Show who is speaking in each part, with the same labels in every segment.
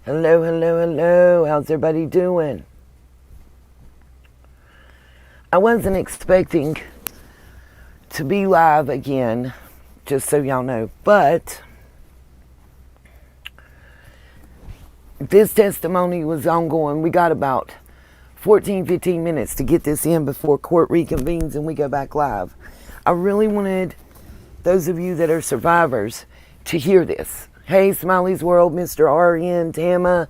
Speaker 1: Hello, hello, hello. How's everybody doing? I wasn't expecting to be live again, just so y'all know, but this testimony was ongoing. We got about 14, 15 minutes to get this in before court reconvenes and we go back live. I really wanted those of you that are survivors to hear this. Hey, Smiley's World, Mr. RN, Tama,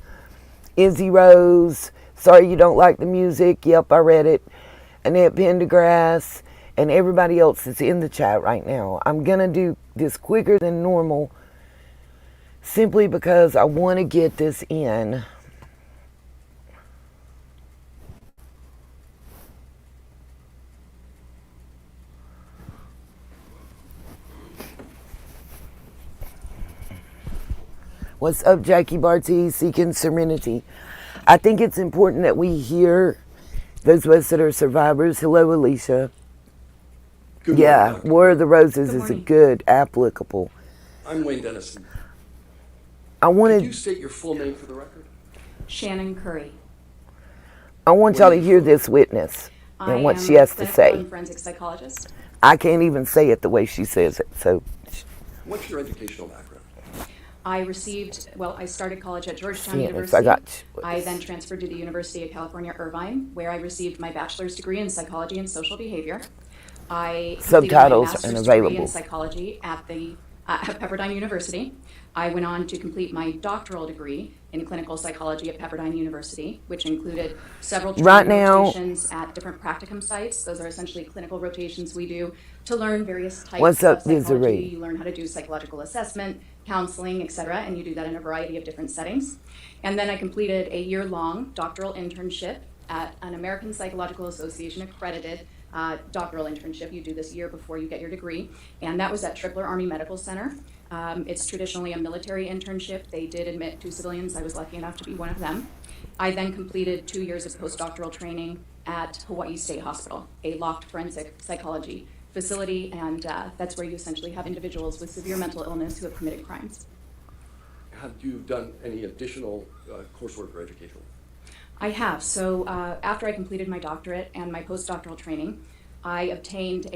Speaker 1: Izzy Rose. Sorry you don't like the music. Yep, I read it. Annette Pendergrass, and everybody else that's in the chat right now. I'm going to do this quicker than normal simply because I want to get this in. What's up, Jackie Barty, Seeking Serenity? I think it's important that we hear those of us that are survivors. Hello, Alicia.
Speaker 2: Good
Speaker 1: yeah,
Speaker 2: morning,
Speaker 1: War of the Roses is a good applicable.
Speaker 2: I'm Wayne Dennison.
Speaker 1: I
Speaker 2: Could
Speaker 1: wanted.
Speaker 2: you state your full name for the record?
Speaker 3: Shannon Curry.
Speaker 1: I want y'all to hear this witness and what she has to say.
Speaker 3: I'm a forensic psychologist.
Speaker 1: I can't even say it the way she says it. So,
Speaker 2: What's your educational background?
Speaker 3: I started college at Georgetown University. I then transferred to the University of California, Irvine, where I received my bachelor's degree in psychology and social behavior. I completed my master's degree in psychology at Pepperdine University. I went on to complete my doctoral degree in clinical psychology at Pepperdine University, which included several rotations at different practicum sites. Those are essentially clinical rotations we do to learn various types of psychology. You learn how to do psychological assessment, counseling, etc., and you do that in a variety of different settings. And then I completed a year-long doctoral internship at an American Psychological Association accredited doctoral internship. You do this year before you get your degree, and that was at Tripler Army Medical Center. It's traditionally a military internship. They did admit 2 civilians. I was lucky enough to be one of them. I then completed 2 years of postdoctoral training at Hawaii State Hospital, a locked forensic psychology facility, and that's where you essentially have individuals with severe mental illness who have committed crimes.
Speaker 2: Have you done any additional coursework or educational?
Speaker 3: I have. So after I completed my doctorate and my postdoctoral training, I obtained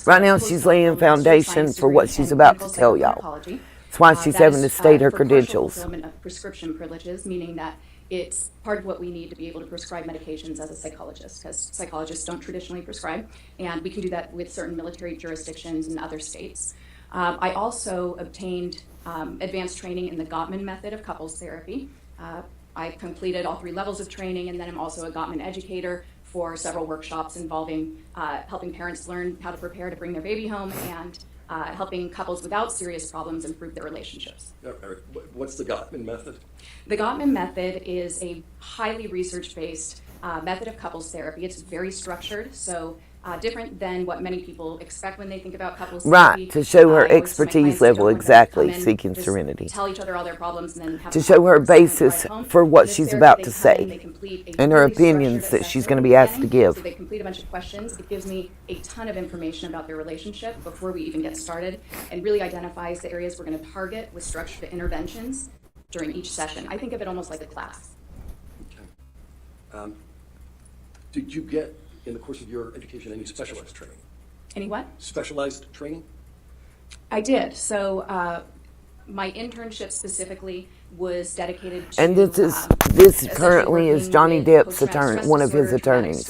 Speaker 1: right now she's laying foundation for what she's about to tell y'all. That's why she's having to state her credentials.
Speaker 3: Fulfillment of prescription privileges, meaning that it's part of what we need to be able to prescribe medications as a psychologist, because psychologists don't traditionally prescribe, and we can do that with certain military jurisdictions in other states. I also obtained advanced training in the Gottman Method of couples therapy. I completed all 3 levels of training, and then I'm also a Gottman educator for several workshops involving helping parents learn how to prepare to bring their baby home and helping couples without serious problems improve their relationships.
Speaker 2: What's the Gottman Method?
Speaker 3: The Gottman Method is a highly research-based method of couples therapy. It's very structured, so different than what many people expect when they think about couples therapy.
Speaker 1: Right, to show her expertise level, exactly, Seeking Serenity.
Speaker 3: Tell each other all their problems and then have
Speaker 1: to show her basis for what she's about to say and her opinions that she's going to be asked to give.
Speaker 3: So they complete a bunch of questions. It gives me a ton of information about their relationship before we even get started, and really identifies the areas we're going to target with structured interventions during each session. I think of it almost like a class.
Speaker 2: Okay. Did you get, in the course of your education, any specialized training?
Speaker 3: Any what?
Speaker 2: Specialized training?
Speaker 3: I did. So my internship specifically was dedicated to...
Speaker 1: And this currently is Johnny Depp's attorney, one of his attorneys.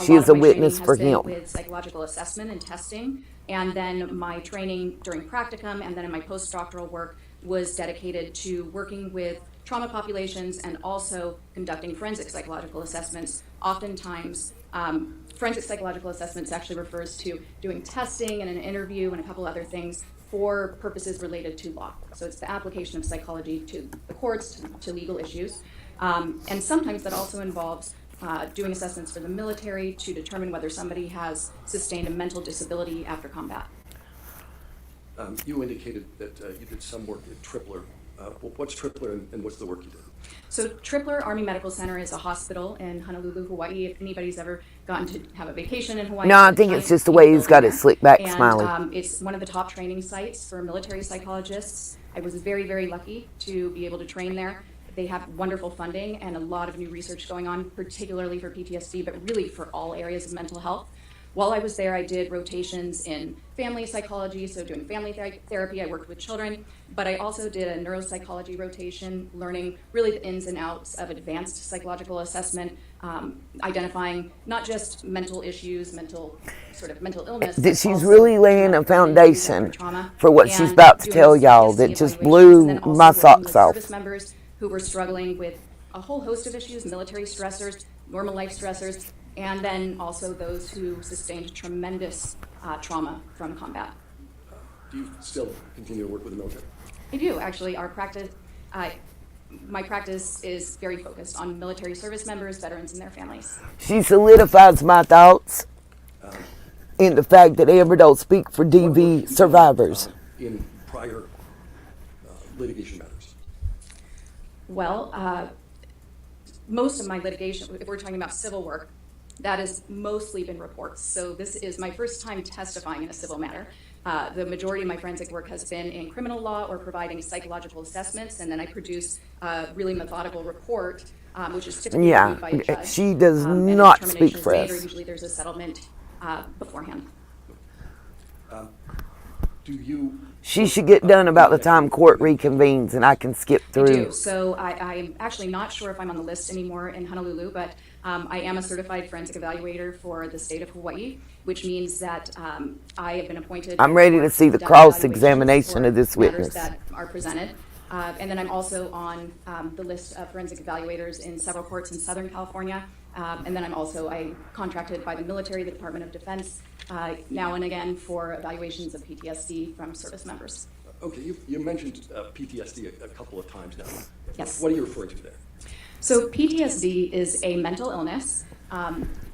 Speaker 1: She is a witness for him.
Speaker 3: With psychological assessment and testing, and then my training during practicum and then in my postdoctoral work was dedicated to working with trauma populations and also conducting forensic psychological assessments. Oftentimes, forensic psychological assessments actually refers to doing testing and an interview and a couple other things for purposes related to law. So it's the application of psychology to the courts, to legal issues. And sometimes that also involves doing assessments for the military to determine whether somebody has sustained a mental disability after combat.
Speaker 2: You indicated that you did some work at Tripler. What's Tripler and what's the work you did?
Speaker 3: So Tripler Army Medical Center is a hospital in Honolulu, Hawaii. If anybody's ever gotten to have a vacation in Hawaii.
Speaker 1: No, I think it's just the way he's got it slicked back, smiley.
Speaker 3: It's one of the top training sites for military psychologists. I was very, very lucky to be able to train there. They have wonderful funding and a lot of new research going on, particularly for PTSD, but really for all areas of mental health. While I was there, I did rotations in family psychology, so doing family therapy. I worked with children, but I also did a neuropsychology rotation, learning really the ins and outs of advanced psychological assessment, identifying not just mental issues, mental illness.
Speaker 1: That she's really laying a foundation for what she's about to tell y'all that just blew my socks off.
Speaker 3: Service members who were struggling with a whole host of issues, military stressors, normal life stressors, and then also those who sustained tremendous trauma from combat.
Speaker 2: Do you still continue to work with the military?
Speaker 3: I do, actually. My practice is very focused on military service members, veterans, and their families.
Speaker 1: She solidifies my thoughts in the fact that Amber don't speak for DV survivors.
Speaker 2: In prior litigation matters?
Speaker 3: Well, most of my litigation, if we're talking about civil work, that has mostly been reports. So this is my first time testifying in a civil matter. The majority of my forensic work has been in criminal law or providing psychological assessments, and then I produce a really methodical report, which is typically reviewed by a judge.
Speaker 1: She does
Speaker 3: and
Speaker 1: not speak for
Speaker 3: made, or
Speaker 1: us.
Speaker 3: usually there's a settlement beforehand.
Speaker 1: She should get done about the time court reconvenes, and I can skip through.
Speaker 3: I do. So I'm actually not sure if I'm on the list anymore in Honolulu, but I am a certified forensic evaluator for the state of Hawaii, which means that I have been appointed.
Speaker 1: I'm ready to see the cross-examination of this witness.
Speaker 3: That are presented. And then I'm also on the list of forensic evaluators in several courts in Southern California. And then I'm contracted by the military, the Department of Defense, now and again for evaluations of PTSD from service members.
Speaker 2: Okay, you mentioned PTSD a couple of times now.
Speaker 3: Yes.
Speaker 2: What are you referring to there?
Speaker 3: So PTSD is a mental illness.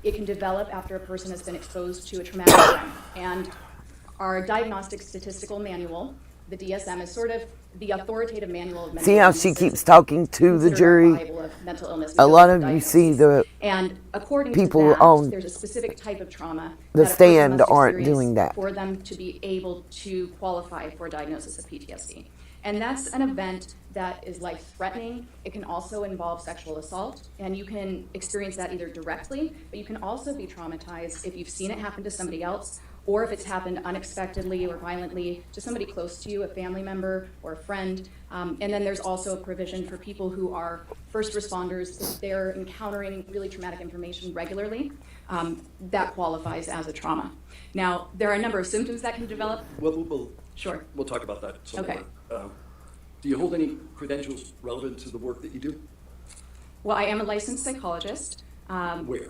Speaker 3: It can develop after a person has been exposed to a traumatic event. And our Diagnostic Statistical Manual, the DSM, is sort of the authoritative manual of mental
Speaker 1: See how
Speaker 3: illness.
Speaker 1: she keeps talking to the jury? A lot of you see the people on
Speaker 3: there's a specific type of trauma
Speaker 1: the
Speaker 3: that a person
Speaker 1: stand
Speaker 3: must
Speaker 1: aren't
Speaker 3: experience
Speaker 1: doing that.
Speaker 3: for them to be able to qualify for a diagnosis of PTSD. And that's an event that is life-threatening. It can also involve sexual assault, and you can experience that either directly, but you can also be traumatized if you've seen it happen to somebody else, or if it's happened unexpectedly or violently to somebody close to you, a family member or a friend. And then there's also a provision for people who are first responders. If they're encountering really traumatic information regularly, that qualifies as a trauma. Now, there are a number of symptoms that can develop.
Speaker 2: Sure. We'll talk about that some
Speaker 3: Okay.
Speaker 2: more. Do you hold any credentials relevant to the work that you do?
Speaker 3: Well, I am a licensed psychologist.
Speaker 2: Where?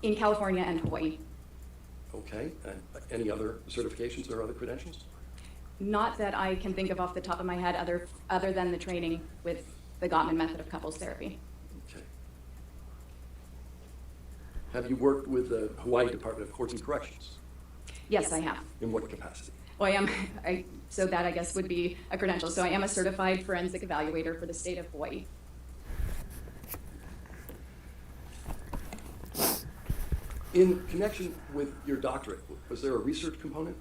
Speaker 3: In California and Hawaii.
Speaker 2: Okay. And any other certifications or other credentials?
Speaker 3: Not that I can think of off the top of my head, other than the training with the Gottman Method of couples therapy.
Speaker 2: Okay. Have you worked with the Hawaii Department of Courts and Corrections?
Speaker 3: Yes, I have.
Speaker 2: In what capacity?
Speaker 3: Well, so that I guess would be a credential. So I am a certified forensic evaluator for the state of Hawaii.
Speaker 2: In connection with your doctorate, was there a research component?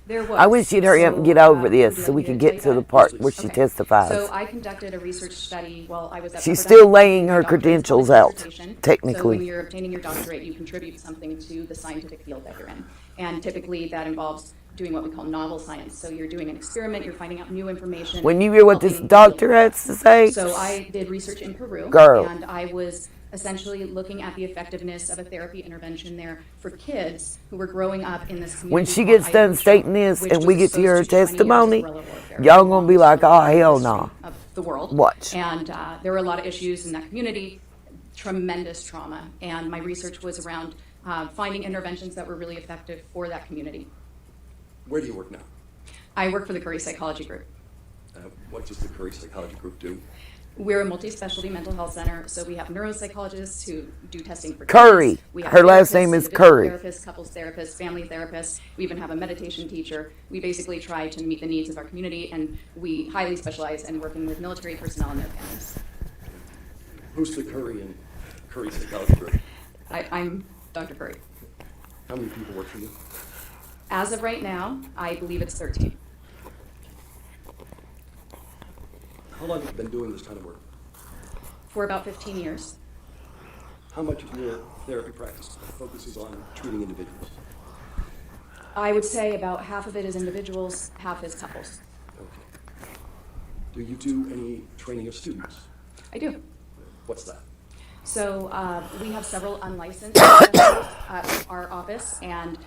Speaker 3: There was.
Speaker 1: I wish you'd hurry up and get over this so we could get to the part where she
Speaker 3: Okay.
Speaker 1: testifies.
Speaker 3: So I conducted a research study while I was at
Speaker 1: She's
Speaker 3: Pepperdine.
Speaker 1: still laying her
Speaker 3: Doctorate is
Speaker 1: credentials
Speaker 3: public
Speaker 1: out,
Speaker 3: dissertation.
Speaker 1: technically.
Speaker 3: So when you're obtaining your doctorate, you contribute something to the scientific field that you're in. And typically that involves doing what we call novel science. So you're doing an experiment, you're finding out new information.
Speaker 1: When you hear what this
Speaker 3: helping the
Speaker 1: doctor
Speaker 3: field.
Speaker 1: has to say,
Speaker 3: So I did research in Peru.
Speaker 1: Girl.
Speaker 3: And I was essentially looking at the effectiveness of a therapy intervention there for kids who were growing up in this community.
Speaker 1: when she
Speaker 3: called
Speaker 1: gets done
Speaker 3: Ayacucho,
Speaker 1: stating this
Speaker 3: which
Speaker 1: and we
Speaker 3: was
Speaker 1: get to hear her
Speaker 3: exposed 20 years of
Speaker 1: testimony,
Speaker 3: guerrilla warfare
Speaker 1: y'all gonna be like, oh, hell
Speaker 3: history
Speaker 1: no.
Speaker 3: of the world.
Speaker 1: Watch.
Speaker 3: And there were a lot of issues in that community, tremendous trauma. And my research was around finding interventions that were really effective for that community.
Speaker 2: Where do you work now?
Speaker 3: I work for the Curry Psychology Group.
Speaker 2: What does the Curry Psychology Group do?
Speaker 3: We're a multi-specialty mental health center, so we have neuropsychologists who do testing for
Speaker 1: Curry.
Speaker 3: kids. We have
Speaker 1: Her last
Speaker 3: therapists,
Speaker 1: name is
Speaker 3: individual
Speaker 1: Curry.
Speaker 3: Therapists, couples therapists, family therapists. We even have a meditation teacher. We basically try to meet the needs of our community, and we highly specialize in working with military personnel and their families.
Speaker 2: Who's the Curry and Curry Psychology Group?
Speaker 3: I'm Dr. Curry.
Speaker 2: How many people work for you?
Speaker 3: As of right now, I believe it's 13.
Speaker 2: How long have you been doing this kind of work?
Speaker 3: For about 15 years.
Speaker 2: How much of your therapy practice focuses on treating individuals?
Speaker 3: I would say about half of it is individuals, half is couples.
Speaker 2: Okay. Do you do any training of students?
Speaker 3: I do.
Speaker 2: What's that?
Speaker 3: So we have several unlicensed professionals at our office, and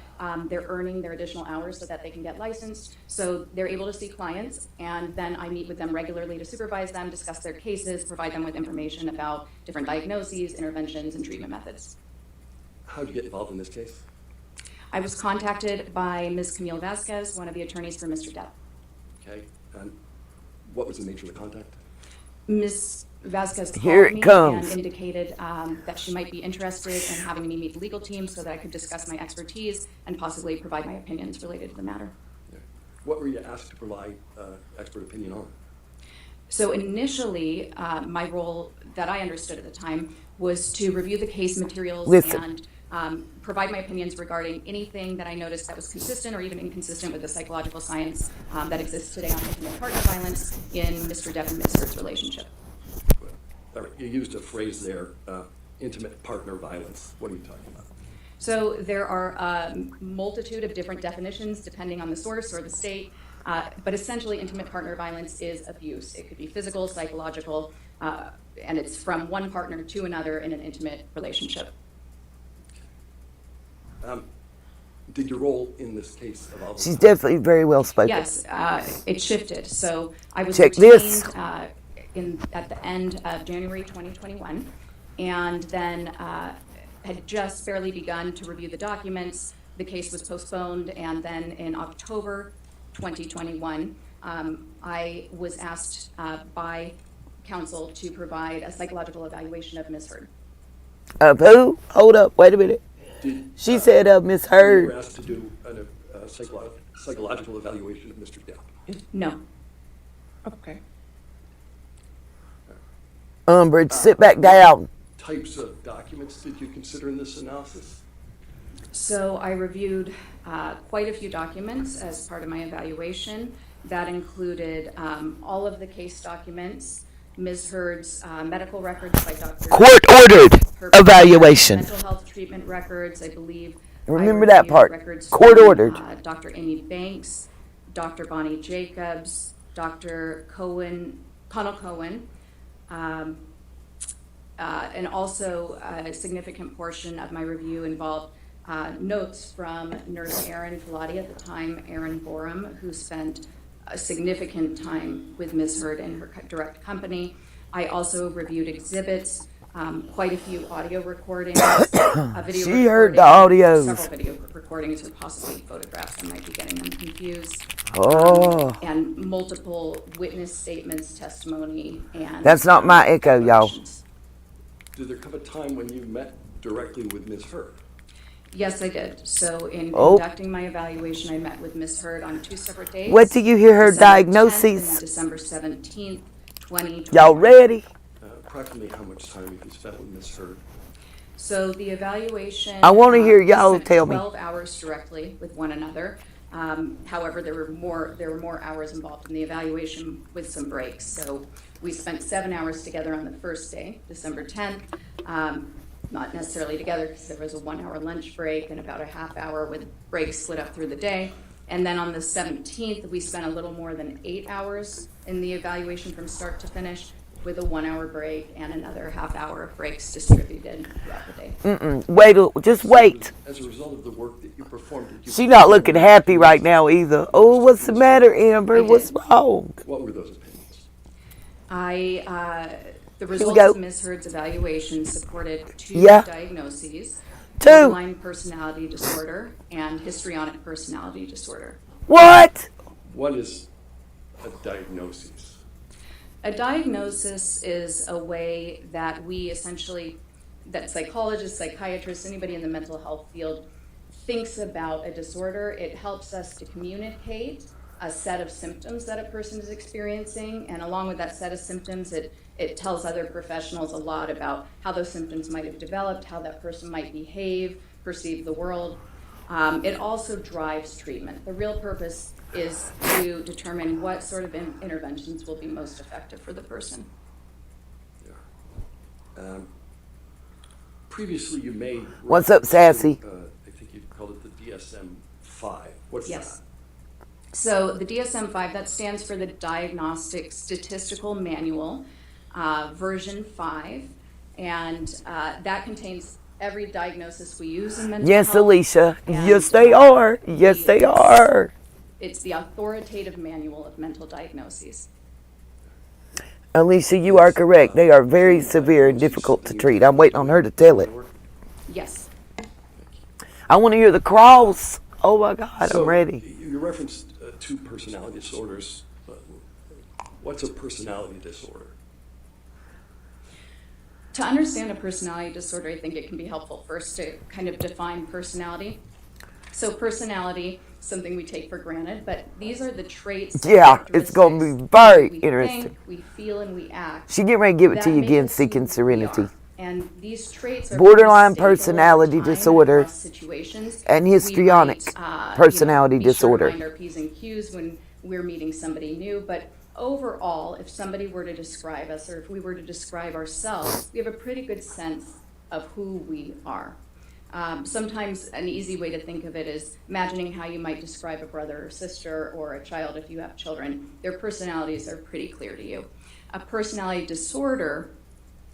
Speaker 3: they're earning their additional hours so that they can get licensed. So they're able to see clients, and then I meet with them regularly to supervise them, discuss their cases, provide them with information about different diagnoses, interventions, and treatment methods.
Speaker 2: How did you get involved in this case?
Speaker 3: I was contacted by Ms. Camille Vasquez, one of the attorneys for Mr. Depp.
Speaker 2: Okay. And what was the nature of the contact?
Speaker 3: Ms. Vasquez
Speaker 1: Here
Speaker 3: called
Speaker 1: it
Speaker 3: me
Speaker 1: comes.
Speaker 3: and indicated that she might be interested in having me meet the legal team so that I could discuss my expertise and possibly provide my opinions related to the matter.
Speaker 2: Yeah. What were you asked to provide expert opinion on?
Speaker 3: So initially, my role that I understood at the time was to review the case materials
Speaker 1: Listen.
Speaker 3: and provide my opinions regarding anything that I noticed that was consistent or even inconsistent with the psychological science that exists today on intimate partner violence in Mr. Depp and Ms. Hurd's relationship.
Speaker 2: All right. You used a phrase there, intimate partner violence. What are you talking about?
Speaker 3: So there are a multitude of different definitions depending on the source or the state, but essentially intimate partner violence is abuse. It could be physical, psychological, and it's from one partner to another in an intimate relationship.
Speaker 2: Did your role in this case evolve?
Speaker 1: She's definitely very well spoken.
Speaker 3: Yes, it shifted. So I was
Speaker 1: Check
Speaker 3: retained
Speaker 1: this.
Speaker 3: At the end of January 2021, and then had just barely begun to review the documents. The case was postponed, and then in October 2021, I was asked by counsel to provide a psychological evaluation of Ms. Hurd.
Speaker 1: Of who? Hold up. Wait a minute. She said of Miss
Speaker 2: You were
Speaker 1: Hurd.
Speaker 2: asked to do a psychological evaluation of Mr. Depp.
Speaker 3: No.
Speaker 4: Okay.
Speaker 1: Umbridge, sit back down.
Speaker 2: Types of documents did you consider in this analysis?
Speaker 3: So I reviewed quite a few documents as part of my evaluation. That included all of the case documents, Ms. Hurd's medical records by Dr.
Speaker 1: Court-ordered
Speaker 3: her
Speaker 1: evaluation.
Speaker 3: mental health treatment records, I believe.
Speaker 1: Remember
Speaker 3: I
Speaker 1: that
Speaker 3: reviewed
Speaker 1: part.
Speaker 3: records
Speaker 1: Court-ordered.
Speaker 3: from, Dr. Amy Banks, Dr. Bonnie Jacobs, Dr. Connell Cohen, and also a significant portion of my review involved notes from nurse Erin Filati, at the time Erin Borum, who spent a significant time with Ms. Hurd in her direct company. I also reviewed exhibits, quite a few audio recordings, a video
Speaker 1: She heard the
Speaker 3: recording,
Speaker 1: audios.
Speaker 3: several video recordings, or possibly photographs. I might be getting them confused.
Speaker 1: Oh.
Speaker 3: And multiple witness statements, testimony, and
Speaker 1: That's not my echo, y'all.
Speaker 3: declarations.
Speaker 2: Did there come a time when you met directly with Ms. Hurd?
Speaker 3: Yes, I did. So in
Speaker 1: Oh.
Speaker 3: conducting my evaluation, I met with Ms. Hurd on 2 separate days.
Speaker 1: What do you hear her
Speaker 3: December 10th and
Speaker 1: diagnoses?
Speaker 3: December 17th, 2020.
Speaker 1: Y'all ready?
Speaker 2: Approximately how much time have you spent with Ms. Hurd?
Speaker 3: So the evaluation.
Speaker 1: I wanna hear
Speaker 3: we
Speaker 1: y'all
Speaker 3: spent
Speaker 1: tell me.
Speaker 3: 12 hours directly with one another. However, there were more hours involved in the evaluation with some breaks. So we spent 7 hours together on the first day, December 10th. Not necessarily together because there was a 1-hour lunch break and about a half hour with breaks split up through the day. And then on the 17th, we spent a little more than 8 hours in the evaluation from start to finish, with a 1-hour break and another half hour of breaks distributed throughout the day.
Speaker 1: Wait, just wait.
Speaker 2: As a result of the work that you performed, did you
Speaker 1: She not looking happy right now either. Oh, what's the matter, Amber?
Speaker 3: I did.
Speaker 1: What's wrong?
Speaker 2: What were those opinions?
Speaker 3: The
Speaker 1: we
Speaker 3: results
Speaker 1: go.
Speaker 3: of Ms. Hurd's evaluation supported 2
Speaker 1: Yeah.
Speaker 3: diagnoses:
Speaker 1: 2.
Speaker 3: borderline personality disorder and histrionic personality disorder.
Speaker 1: What?
Speaker 2: What is a diagnosis?
Speaker 3: A diagnosis is a way that that psychologists, psychiatrists, anybody in the mental health field thinks about a disorder. It helps us to communicate a set of symptoms that a person is experiencing, and along with that set of symptoms, it tells other professionals a lot about how those symptoms might have developed, how that person might behave, perceive the world. It also drives treatment. The real purpose is to determine what sort of interventions will be most effective for the person.
Speaker 2: Yeah. Previously, you made
Speaker 1: What's up, Sassy?
Speaker 2: I think you called it the DSM-5. What's
Speaker 3: Yes.
Speaker 2: that?
Speaker 3: So the DSM-5, that stands for the Diagnostic Statistical Manual, version 5, and that contains every diagnosis we use in mental
Speaker 1: Yes,
Speaker 3: health.
Speaker 1: Alicia.
Speaker 3: And,
Speaker 1: Yes, they are. Yes, they are.
Speaker 3: It's the authoritative manual of mental diagnoses.
Speaker 1: Alicia, you are correct. They are very severe and difficult to treat. I'm waiting on her to tell it.
Speaker 3: Yes.
Speaker 1: I want to hear the cross. Oh my God,
Speaker 2: So,
Speaker 1: I'm ready.
Speaker 2: You referenced two personality disorders. What's a personality disorder?
Speaker 3: To understand a personality disorder, I think it can be helpful first to kind of define personality. So personality, something we take for granted, but these are the traits.
Speaker 1: Yeah, it's going to be very interesting.
Speaker 3: Think, we feel, and we act.
Speaker 1: She getting ready to give it
Speaker 3: that
Speaker 1: to you
Speaker 3: make
Speaker 1: again,
Speaker 3: us who
Speaker 1: Seeking
Speaker 3: we
Speaker 1: Serenity.
Speaker 3: are. And these traits are
Speaker 1: Borderline
Speaker 3: pretty stable
Speaker 1: personality
Speaker 3: over time
Speaker 1: disorder
Speaker 3: across situations.
Speaker 1: and
Speaker 3: We
Speaker 1: histrionic
Speaker 3: might,
Speaker 1: personality
Speaker 3: be sure
Speaker 1: disorder.
Speaker 3: to mind our P's and Q's when we're meeting somebody new, but overall, if somebody were to describe us, or if we were to describe ourselves, we have a pretty good sense of who we are. Sometimes an easy way to think of it is imagining how you might describe a brother or sister or a child if you have children. Their personalities are pretty clear to you. A personality disorder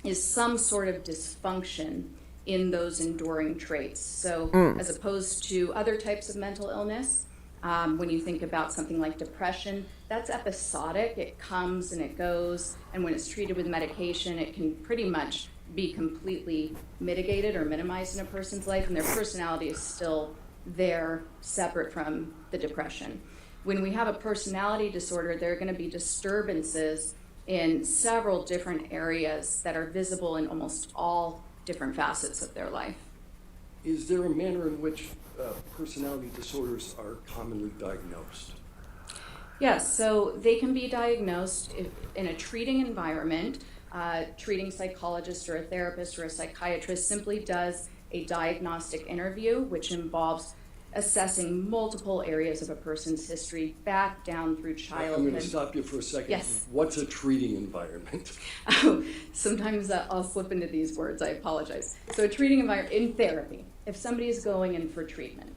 Speaker 3: is some sort of dysfunction in those enduring traits. So as opposed to other types of mental illness, when you think about something like depression, that's episodic. It comes and it goes, and when it's treated with medication, it can pretty much be completely mitigated or minimized in a person's life, and their personality is still there, separate from the depression. When we have a personality disorder, there are going to be disturbances in several different areas that are visible in almost all different facets of their life.
Speaker 2: Is there a manner in which personality disorders are commonly diagnosed?
Speaker 3: Yes, so they can be diagnosed in a treating environment. Treating psychologist or a therapist or a psychiatrist simply does a diagnostic interview, which involves assessing multiple areas of a person's history back down through childhood.
Speaker 2: I'm going to stop you for a second.
Speaker 3: Yes.
Speaker 2: What's a treating environment?
Speaker 3: Sometimes I'll slip into these words, I apologize. So a treating environment, in therapy, if somebody is going in for treatment,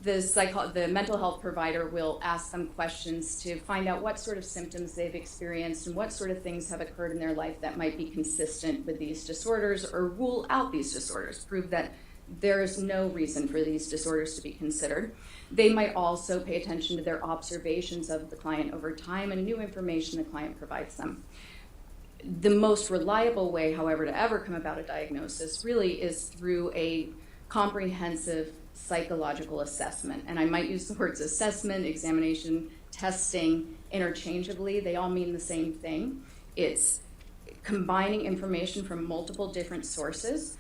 Speaker 3: the mental health provider will ask them questions to find out what sort of symptoms they've experienced and what sort of things have occurred in their life that might be consistent with these disorders, or rule out these disorders, prove that there is no reason for these disorders to be considered. They might also pay attention to their observations of the client over time and new information the client provides them. The most reliable way, however, to ever come about a diagnosis really is through a comprehensive psychological assessment. And I might use the words assessment, examination, testing interchangeably. They all mean the same thing. It's combining information from multiple different sources.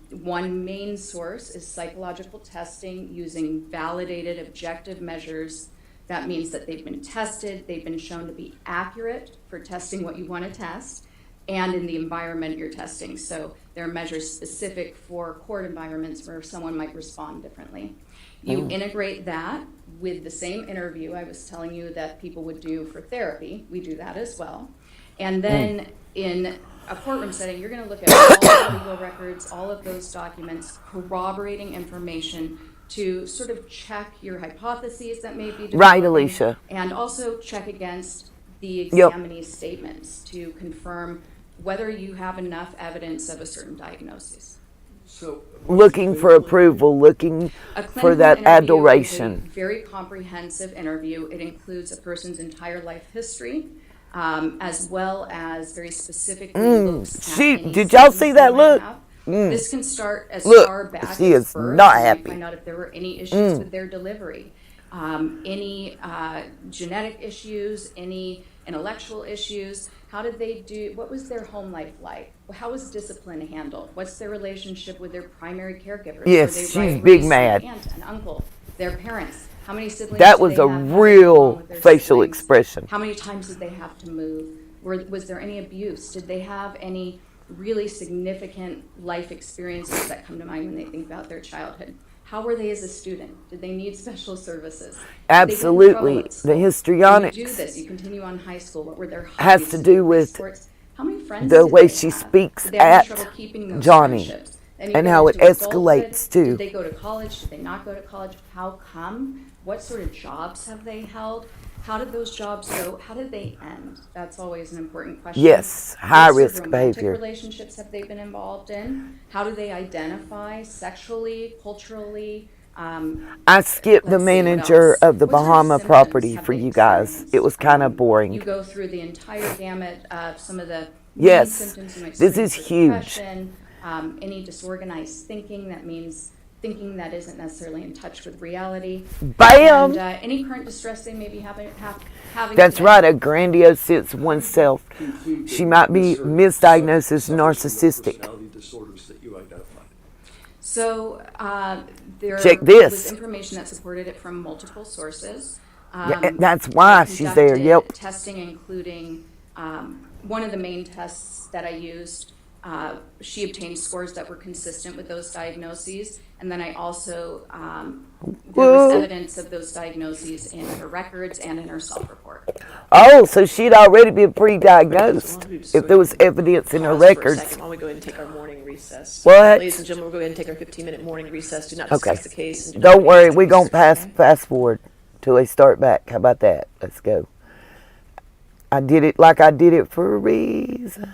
Speaker 3: One main source is psychological testing using validated objective measures. That means that they've been tested, they've been shown to be accurate for testing what you want to test, and in the environment you're testing. So there are measures specific for court environments where someone might respond differently. You integrate that with the same interview I was telling you that people would do for therapy. We do that as well. And then in a courtroom setting, you're going to look at all the legal records, all of those documents, corroborating information to sort of check your hypotheses that may be developing.
Speaker 1: Right, Alicia.
Speaker 3: And also check against the examinee's statements to confirm whether you have enough evidence of a certain diagnosis.
Speaker 2: So,
Speaker 1: Looking for approval, looking
Speaker 3: A
Speaker 1: for
Speaker 3: clinical
Speaker 1: that
Speaker 3: interview
Speaker 1: adoration.
Speaker 3: is a very comprehensive interview. It includes a person's entire life history, as well as very specific looks at any
Speaker 1: Did y'all see
Speaker 3: symptoms
Speaker 1: that
Speaker 3: they might
Speaker 1: look?
Speaker 3: have. This can start as
Speaker 1: Look,
Speaker 3: far back
Speaker 1: she
Speaker 3: as
Speaker 1: is
Speaker 3: birth,
Speaker 1: not
Speaker 3: and
Speaker 1: happy.
Speaker 3: find out if there were any issues with their delivery, any genetic issues, any intellectual issues. How did they do? What was their home life like? How was discipline handled? What's their relationship with their primary caregivers?
Speaker 1: Yes,
Speaker 3: Were they
Speaker 1: she's
Speaker 3: right
Speaker 1: big
Speaker 3: raised
Speaker 1: mad.
Speaker 3: by an aunt, an uncle, their parents? How many siblings?
Speaker 1: That
Speaker 3: did
Speaker 1: was
Speaker 3: they
Speaker 1: a
Speaker 3: have? How did they get
Speaker 1: real
Speaker 3: along with their
Speaker 1: facial
Speaker 3: siblings?
Speaker 1: expression.
Speaker 3: How many times did they have to move? Was there any abuse? Did they have any really significant life experiences that come to mind when they think about their childhood. How were they as a student? Did they need special services?
Speaker 1: Absolutely. The histrionics.
Speaker 3: You do this, you continue on high school. What were their
Speaker 1: Has
Speaker 3: hobbies?
Speaker 1: to do with
Speaker 3: sports? How many friends
Speaker 1: the
Speaker 3: did
Speaker 1: way
Speaker 3: they
Speaker 1: she
Speaker 3: have?
Speaker 1: speaks
Speaker 3: Did they have any
Speaker 1: at
Speaker 3: trouble keeping those
Speaker 1: Johnny,
Speaker 3: friendships?
Speaker 1: and how it escalates too.
Speaker 3: Did they go to college? Did they not go to college? How come? What sort of jobs have they held? How did those jobs go? How did they end? That's always an important question.
Speaker 1: Yes, high
Speaker 3: What sort of
Speaker 1: risk
Speaker 3: romantic
Speaker 1: behavior.
Speaker 3: relationships have they been involved in? How do they identify sexually, culturally?
Speaker 1: I skipped the
Speaker 3: Let's see, what
Speaker 1: manager
Speaker 3: else?
Speaker 1: of the
Speaker 3: What sort of
Speaker 1: Bahama
Speaker 3: symptoms
Speaker 1: property
Speaker 3: have
Speaker 1: for
Speaker 3: they
Speaker 1: you guys.
Speaker 3: experienced?
Speaker 1: It was kind of
Speaker 3: You
Speaker 1: boring.
Speaker 3: go through the entire gamut of some of the
Speaker 1: Yes,
Speaker 3: main symptoms you might
Speaker 1: this is
Speaker 3: experience with
Speaker 1: huge.
Speaker 3: depression, any disorganized thinking, that means thinking that isn't necessarily in touch with reality.
Speaker 1: Bam!
Speaker 3: And any current distress they may be having
Speaker 1: That's
Speaker 3: today.
Speaker 1: right, a grandiose sense of oneself.
Speaker 2: Include
Speaker 1: She might be
Speaker 2: certain
Speaker 1: misdiagnosed as
Speaker 2: suffers from the
Speaker 1: narcissistic.
Speaker 2: personality disorders that you identified.
Speaker 3: So there
Speaker 1: Check
Speaker 3: was
Speaker 1: this.
Speaker 3: information that supported it from multiple sources.
Speaker 1: Yeah, that's why
Speaker 3: I
Speaker 1: she's there.
Speaker 3: conducted
Speaker 1: Yep.
Speaker 3: testing, including one of the main tests that I used. She obtained scores that were consistent with those diagnoses, and then I also there was
Speaker 1: Whoa.
Speaker 3: evidence of those diagnoses in her records and in her self-report.
Speaker 1: Oh, so she'd already been pre-diagnosed if there was evidence in her
Speaker 4: Pause for a
Speaker 1: records.
Speaker 4: second while we go ahead and take our morning recess.
Speaker 1: What?
Speaker 4: Ladies and gentlemen, we'll go ahead and take our 15-minute morning recess. Do not
Speaker 1: Okay.
Speaker 4: discuss the case. And do not
Speaker 1: Don't worry,
Speaker 4: advance the
Speaker 1: we're going to
Speaker 4: case.
Speaker 1: fast forward till they start back. How about that? Let's go. I did it like I did it for a reason.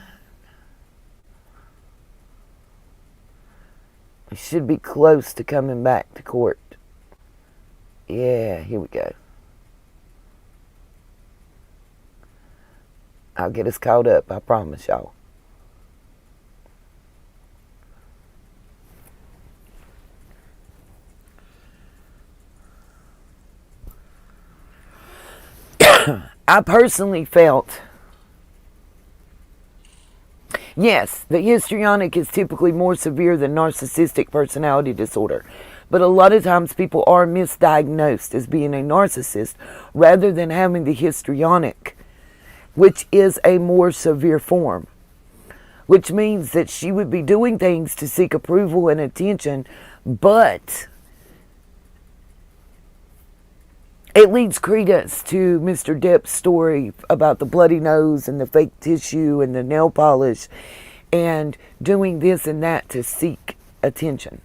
Speaker 1: We should be close to coming back to court. Yeah, here we go. I'll get us caught up, I promise y'all. I personally felt, yes, the histrionic is typically more severe than narcissistic personality disorder. But a lot of times people are misdiagnosed as being a narcissist rather than having the histrionic, which is a more severe form. Which means that she would be doing things to seek approval and attention, but it leads credence to Mr. Depp's story about the bloody nose and the fake tissue and the nail polish and doing this and that to seek attention.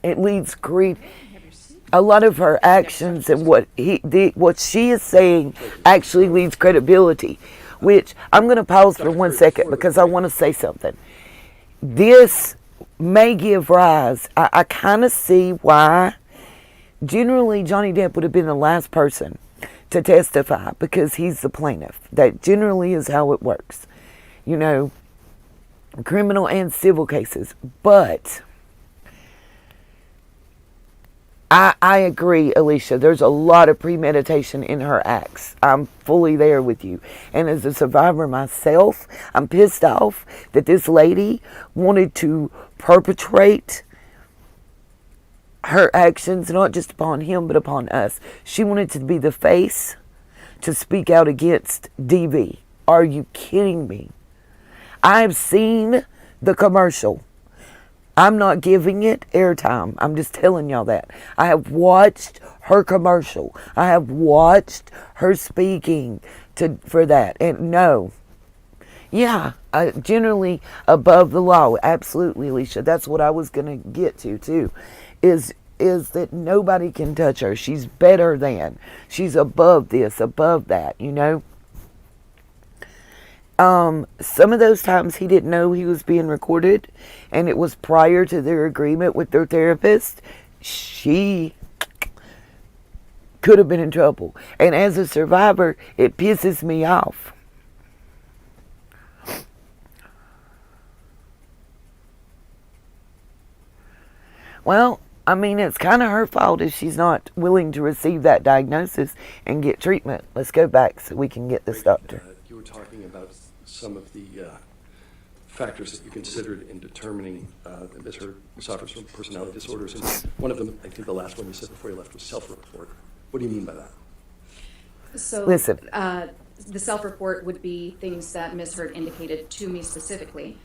Speaker 1: It leads credence. A lot of her actions and what she is saying actually leads credibility. Which I'm going to pause for 1 second because I want to say something. This may give rise. I kind of see why. Generally, Johnny Depp would have been the last person to testify because he's the plaintiff. That generally is how it works. You know, criminal and civil cases. But I agree, Alicia. There's a lot of premeditation in her acts. I'm fully there with you. And as a survivor myself, I'm pissed off that this lady wanted to perpetrate her actions, not just upon him, but upon us. She wanted to be the face to speak out against DV. Are you kidding me? I've seen the commercial. I'm not giving it airtime. I'm just telling y'all that. I have watched her commercial. I have watched her speaking for that. And no. Yeah, generally above the law. Absolutely, Alicia. That's what I was going to get to, too. Is that nobody can touch her. She's better than. She's above this, above that, you know. Some of those times he didn't know he was being recorded, and it was prior to their agreement with their therapist. She could have been in trouble. And as a survivor, it pisses me off. Well, I mean, it's kind of her fault if she's not willing to receive that diagnosis and get treatment. Let's go back so we can get this doctor.
Speaker 2: You were talking about some of the factors that you considered in determining that Ms. Hurd suffers from personality disorders. And one of them, I think the last one you said before you left, was self-report. What do you mean by that?
Speaker 3: So,
Speaker 1: Listen.
Speaker 3: The self-report would be things that Ms. Hurd indicated to me specifically.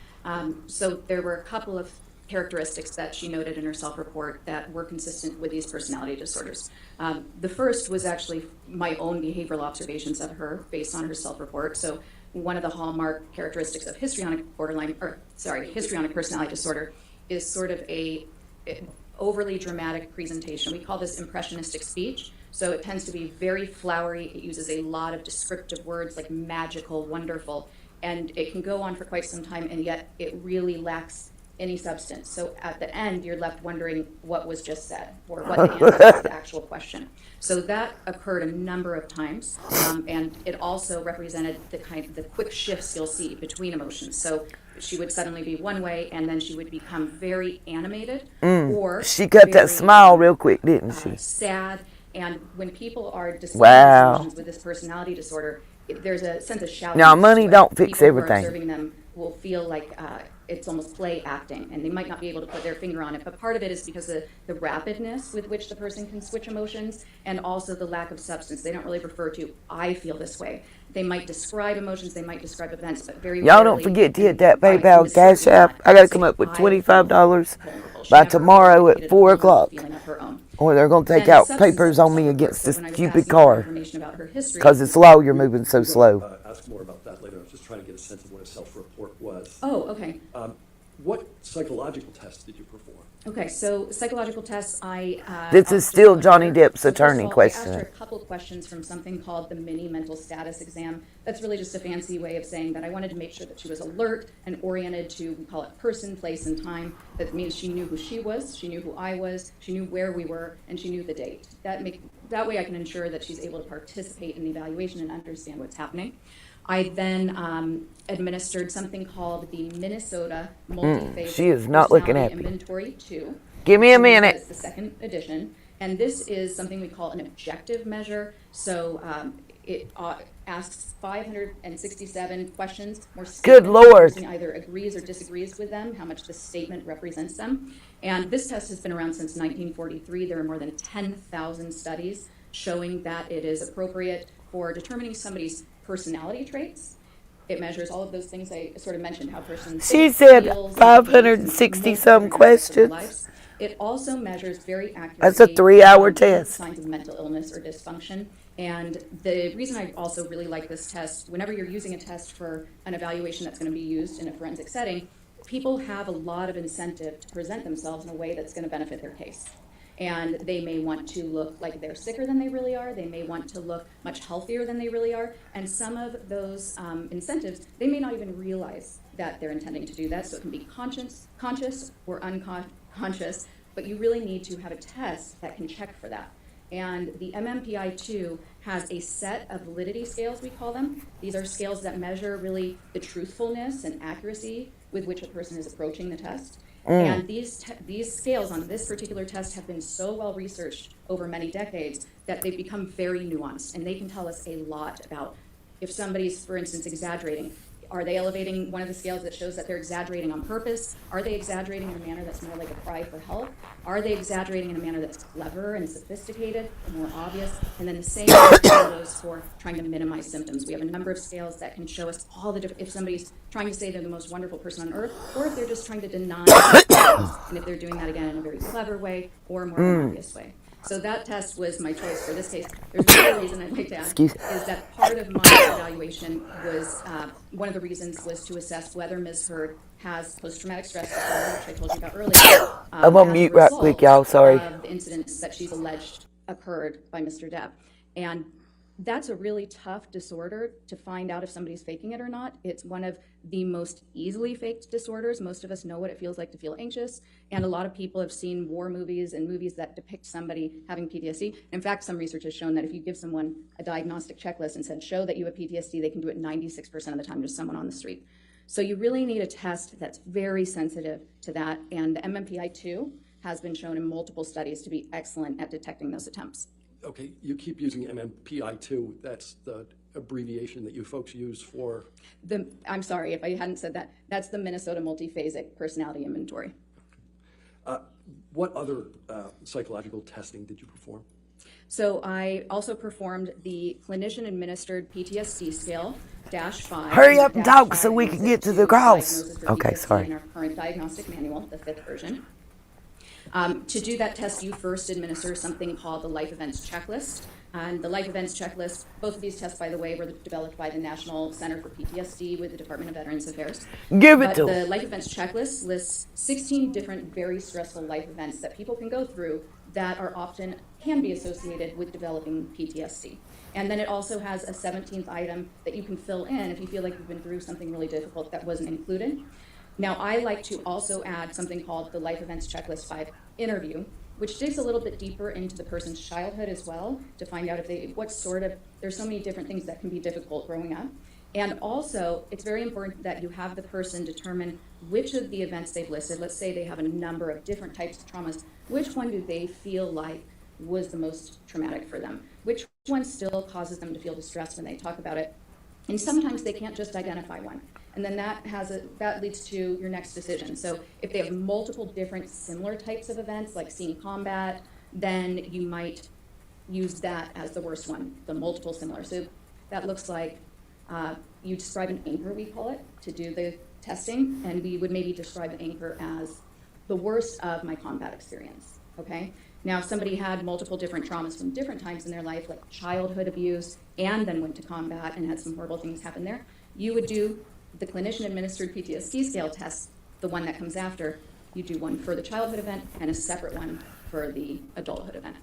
Speaker 3: So there were a couple of characteristics that she noted in her self-report that were consistent with these personality disorders. The first was actually my own behavioral observations of her based on her self-report. So one of the hallmark characteristics of histrionic personality disorder is sort of a overly dramatic presentation. We call this impressionistic speech. So it tends to be very flowery. It uses a lot of descriptive words like magical, wonderful, and it can go on for quite some time, and yet it really lacks any substance. So at the end, you're left wondering what was just said or what the answer to the actual question. So that occurred a number of times, and it also represented the quick shifts you'll see between emotions. So she would suddenly be one way, and then she would become very animated, or
Speaker 1: She cut that smile real quick, didn't she?
Speaker 3: Sad. And when people are displaying
Speaker 1: Wow.
Speaker 3: emotions with this personality disorder, there's a sense of shouting.
Speaker 1: Now, money
Speaker 3: to it.
Speaker 1: don't fix
Speaker 3: People
Speaker 1: everything.
Speaker 3: Who are observing them will feel like it's almost play acting, and they might not be able to put their finger on it. But part of it is because of the rapidness with which the person can switch emotions, and also the lack of substance. They don't really refer to, I feel this way. They might describe emotions, they might describe events, but very
Speaker 1: Y'all don't
Speaker 3: rarely
Speaker 1: forget to hit
Speaker 3: can
Speaker 1: that
Speaker 3: I
Speaker 1: PayPal
Speaker 3: can
Speaker 1: Cash
Speaker 3: certainly
Speaker 1: App.
Speaker 3: not
Speaker 1: I got to
Speaker 3: say,
Speaker 1: come up with
Speaker 3: I
Speaker 1: $25
Speaker 3: feel vulnerable. She
Speaker 1: by
Speaker 3: never
Speaker 1: tomorrow at
Speaker 3: indicated a
Speaker 1: 4
Speaker 3: vulnerable
Speaker 1: o'clock.
Speaker 3: feeling of her own.
Speaker 1: Or they're going to take
Speaker 3: Then
Speaker 1: out
Speaker 3: substance
Speaker 1: papers
Speaker 3: of
Speaker 1: on me
Speaker 3: the
Speaker 1: against this
Speaker 3: when I was
Speaker 1: stupid
Speaker 3: asking for
Speaker 1: car.
Speaker 3: information about her history,
Speaker 1: Because it's slow, you're moving so slow.
Speaker 2: Ask more about that later. I was just trying to get a sense of what a self-report was.
Speaker 3: Oh, okay.
Speaker 2: What psychological tests did you perform?
Speaker 3: Okay, so psychological tests,
Speaker 1: This is still Johnny Depp's
Speaker 3: So first of
Speaker 1: attorney
Speaker 3: all, I
Speaker 1: questioning.
Speaker 3: asked her a couple questions from something called the mini mental status exam. That's really just a fancy way of saying that I wanted to make sure that she was alert and oriented to, we call it person, place, and time. That means she knew who she was, she knew who I was, she knew where we were, and she knew the date. That way I can ensure that she's able to participate in the evaluation and understand what's happening. I then administered something called the Minnesota Multi-Phase
Speaker 1: she is not looking
Speaker 3: Personality
Speaker 1: happy.
Speaker 3: Inventory 2.
Speaker 1: Give me a minute.
Speaker 3: It's the second edition, and this is something we call an objective measure. So it asks 567 questions. More
Speaker 1: Good Lord.
Speaker 3: The person either agrees or disagrees with them, how much the statement represents them. And this test has been around since 1943. There are more than 10,000 studies showing that it is appropriate for determining somebody's personality traits. It measures all of those things I sort of mentioned, how a person
Speaker 1: She said
Speaker 3: feels,
Speaker 1: 560 some
Speaker 3: multiple different aspects of their
Speaker 1: questions.
Speaker 3: lives. It also measures very accurately
Speaker 1: That's a 3-hour test.
Speaker 3: signs of mental illness or dysfunction. And the reason I also really like this test, whenever you're using a test for an evaluation that's going to be used in a forensic setting, people have a lot of incentive to present themselves in a way that's going to benefit their case. And they may want to look like they're sicker than they really are. They may want to look much healthier than they really are. And some of those incentives, they may not even realize that they're intending to do that. So it can be conscious or unconscious, but you really need to have a test that can check for that. And the MMPI-2 has a set of validity scales, we call them. These are scales that measure really the truthfulness and accuracy with which a person is approaching the test. And these scales on this particular test have been so well researched over many decades that they've become very nuanced, and they can tell us a lot about if somebody's, for instance, exaggerating. Are they elevating one of the scales that shows that they're exaggerating on purpose? Are they exaggerating in a manner that's more like a cry for help? Are they exaggerating in a manner that's clever and sophisticated and more obvious? And then the same goes for trying to minimize symptoms. We have a number of scales that can show us all the different, if somebody's trying to say they're the most wonderful person on earth, or if they're just trying to deny symptoms, and if they're doing that again in a very clever way or a more obvious way. So that test was my choice for this case. There's another reason I'd like to add is that part of my evaluation was, one of the reasons was to assess whether Ms. Hurd has post-traumatic stress disorder, which I told you about earlier.
Speaker 1: I'm on
Speaker 3: as a
Speaker 1: mute right
Speaker 3: result
Speaker 1: quick, y'all, sorry.
Speaker 3: Of the incidents that she's alleged occurred by Mr. Depp. And that's a really tough disorder to find out if somebody's faking it or not. It's one of the most easily faked disorders. Most of us know what it feels like to feel anxious, and a lot of people have seen war movies and movies that depict somebody having PTSD. In fact, some research has shown that if you give someone a diagnostic checklist and said, show that you have PTSD, they can do it 96% of the time to someone on the street. So you really need a test that's very sensitive to that, and the MMPI-2 has been shown in multiple studies to be excellent at detecting those attempts.
Speaker 2: Okay, you keep using MMPI-2. That's the abbreviation that you folks use for?
Speaker 3: I'm sorry if I hadn't said that. That's the Minnesota Multiphasic Personality Inventory.
Speaker 2: What other psychological testing did you perform?
Speaker 3: So I also performed the Clinician-Administered PTSD scale, -5.
Speaker 1: Hurry up and talk so
Speaker 3: -5
Speaker 1: we
Speaker 3: use
Speaker 1: can
Speaker 3: it
Speaker 1: get to
Speaker 3: to
Speaker 1: the cross.
Speaker 3: diagnosis for
Speaker 1: Okay,
Speaker 3: PTSD
Speaker 1: sorry.
Speaker 3: in our current diagnostic manual, the 5th version. To do that test, you first administer something called the Life Events Checklist. And the Life Events Checklist, both of these tests, by the way, were developed by the National Center for PTSD with the Department of Veterans Affairs.
Speaker 1: Give it
Speaker 3: But
Speaker 1: to
Speaker 3: the
Speaker 1: him.
Speaker 3: Life Events Checklist lists 16 different very stressful life events that people can go through that are often can be associated with developing PTSD. And then it also has a 17th item that you can fill in if you feel like you've been through something really difficult that wasn't included. Now, I like to also add something called the Life Events Checklist 5 interview, which digs a little bit deeper into the person's childhood as well to find out if there's so many different things that can be difficult growing up. And also, it's very important that you have the person determine which of the events they've listed, let's say they have a number of different types of traumas, which one do they feel like was the most traumatic for them? Which one still causes them to feel distressed when they talk about it? And sometimes they can't just identify one. And then that leads to your next decision. So if they have multiple different similar types of events, like seeing combat, then you might use that as the worst one, the multiple similar. So that looks like you describe an anchor, we call it, to do the testing. And we would maybe describe an anchor as the worst of my combat experience, okay? Now, if somebody had multiple different traumas from different times in their life, like childhood abuse, and then went to combat and had some horrible things happen there, you would do the Clinician-Administered PTSD scale test, the one that comes after. You do one for the childhood event and a separate one for the adulthood event.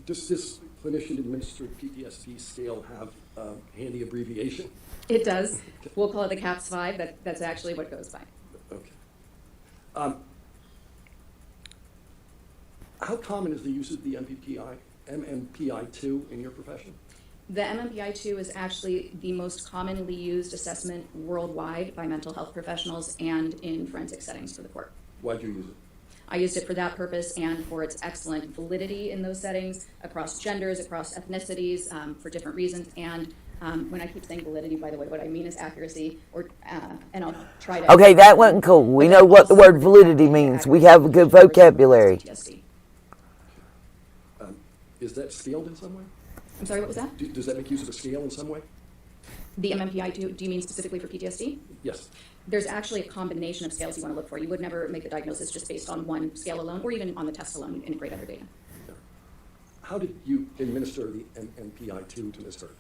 Speaker 2: Does this Clinician-Administered PTSD scale have a handy abbreviation?
Speaker 3: It does. We'll call it the CAPS 5. That's actually what it goes by.
Speaker 2: Okay. How common is the use of the MMPI-2 in your profession?
Speaker 3: The MMPI-2 is actually the most commonly used assessment worldwide by mental health professionals and in forensic settings for the court.
Speaker 2: Why'd you use it?
Speaker 3: I used it for that purpose and for its excellent validity in those settings, across genders, across ethnicities, for different reasons. And when I keep saying validity, by the way, what I mean is accuracy, and I'll try to...
Speaker 1: Okay, that wasn't cool. We know what the word validity means. We have a good vocabulary.
Speaker 2: Is that scaled in some way?
Speaker 3: I'm sorry, what was that?
Speaker 2: Does that make use of a scale in some way?
Speaker 3: The MMPI-2, do you mean specifically for PTSD?
Speaker 2: Yes.
Speaker 3: There's actually a combination of scales you want to look for. You would never make the diagnosis just based on one scale alone, or even on the test alone. You integrate other data.
Speaker 2: How did you administer the MMPI-2 to Ms. Hurd?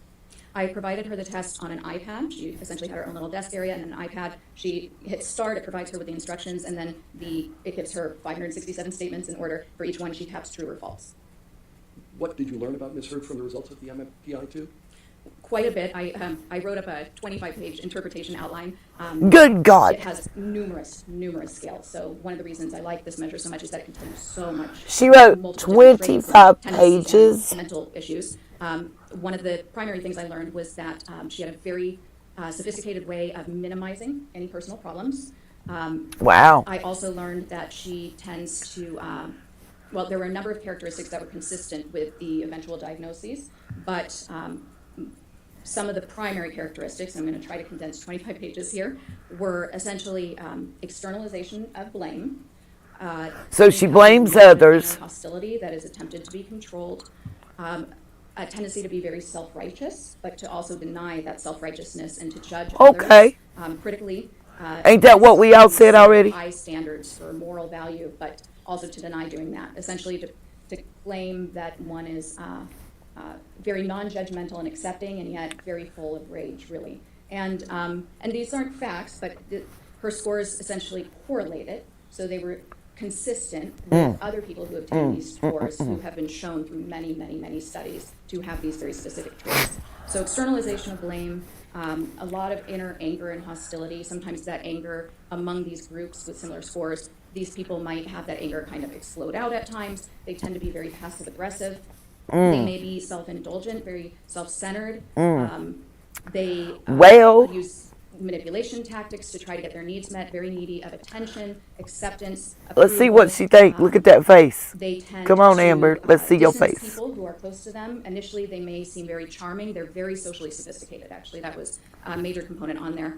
Speaker 3: I provided her the test on an iPad. She essentially had her own little desk area and an iPad. She hits start, it provides her with the instructions, and then it gives her 567 statements in order. For each one, she taps true or false.
Speaker 2: What did you learn about Ms. Hurd from the results of the MMPI-2?
Speaker 3: Quite a bit. I wrote up a 25-page interpretation outline.
Speaker 1: Good God.
Speaker 3: It has numerous scales. So one of the reasons I like this measure so much is that it contains so much.
Speaker 1: She wrote
Speaker 3: multiple different traits
Speaker 1: 25
Speaker 3: and tendencies
Speaker 1: pages.
Speaker 3: and mental issues. One of the primary things I learned was that she had a very sophisticated way of minimizing any personal problems.
Speaker 1: Wow.
Speaker 3: I also learned that she tends to, there were a number of characteristics that were consistent with the eventual diagnoses, but some of the primary characteristics, I'm going to try to condense 25 pages here, were essentially externalization of blame.
Speaker 1: So she blames others.
Speaker 3: Hostility that is attempted to be controlled. A tendency to be very self-righteous, but to also deny that self-righteousness and to judge
Speaker 1: Okay.
Speaker 3: others critically.
Speaker 1: Ain't that what we all said already?
Speaker 3: High standards for moral value, but also to deny doing that. Essentially to claim that one is very non-judgmental and accepting, and yet very full of rage, really. And these aren't facts, but her scores essentially correlated, so they were consistent with other people who obtained these scores who have been shown through many, many, many studies to have these very specific traits. So externalization of blame, a lot of inner anger and hostility. Sometimes that anger among these groups with similar scores, these people might have that anger kind of explode out at times. They tend to be very passive-aggressive. They may be self-indulgent, very self-centered. They use manipulation tactics to try to get their needs met, very needy of attention, acceptance,
Speaker 1: Let's see
Speaker 3: approval.
Speaker 1: what she think. Look at that face.
Speaker 3: They tend
Speaker 1: Come on,
Speaker 3: to,
Speaker 1: Amber. Let's see your
Speaker 3: distance
Speaker 1: face.
Speaker 3: people who are close to them. Initially, they may seem very charming. They're very socially sophisticated, actually. That was a major component on there.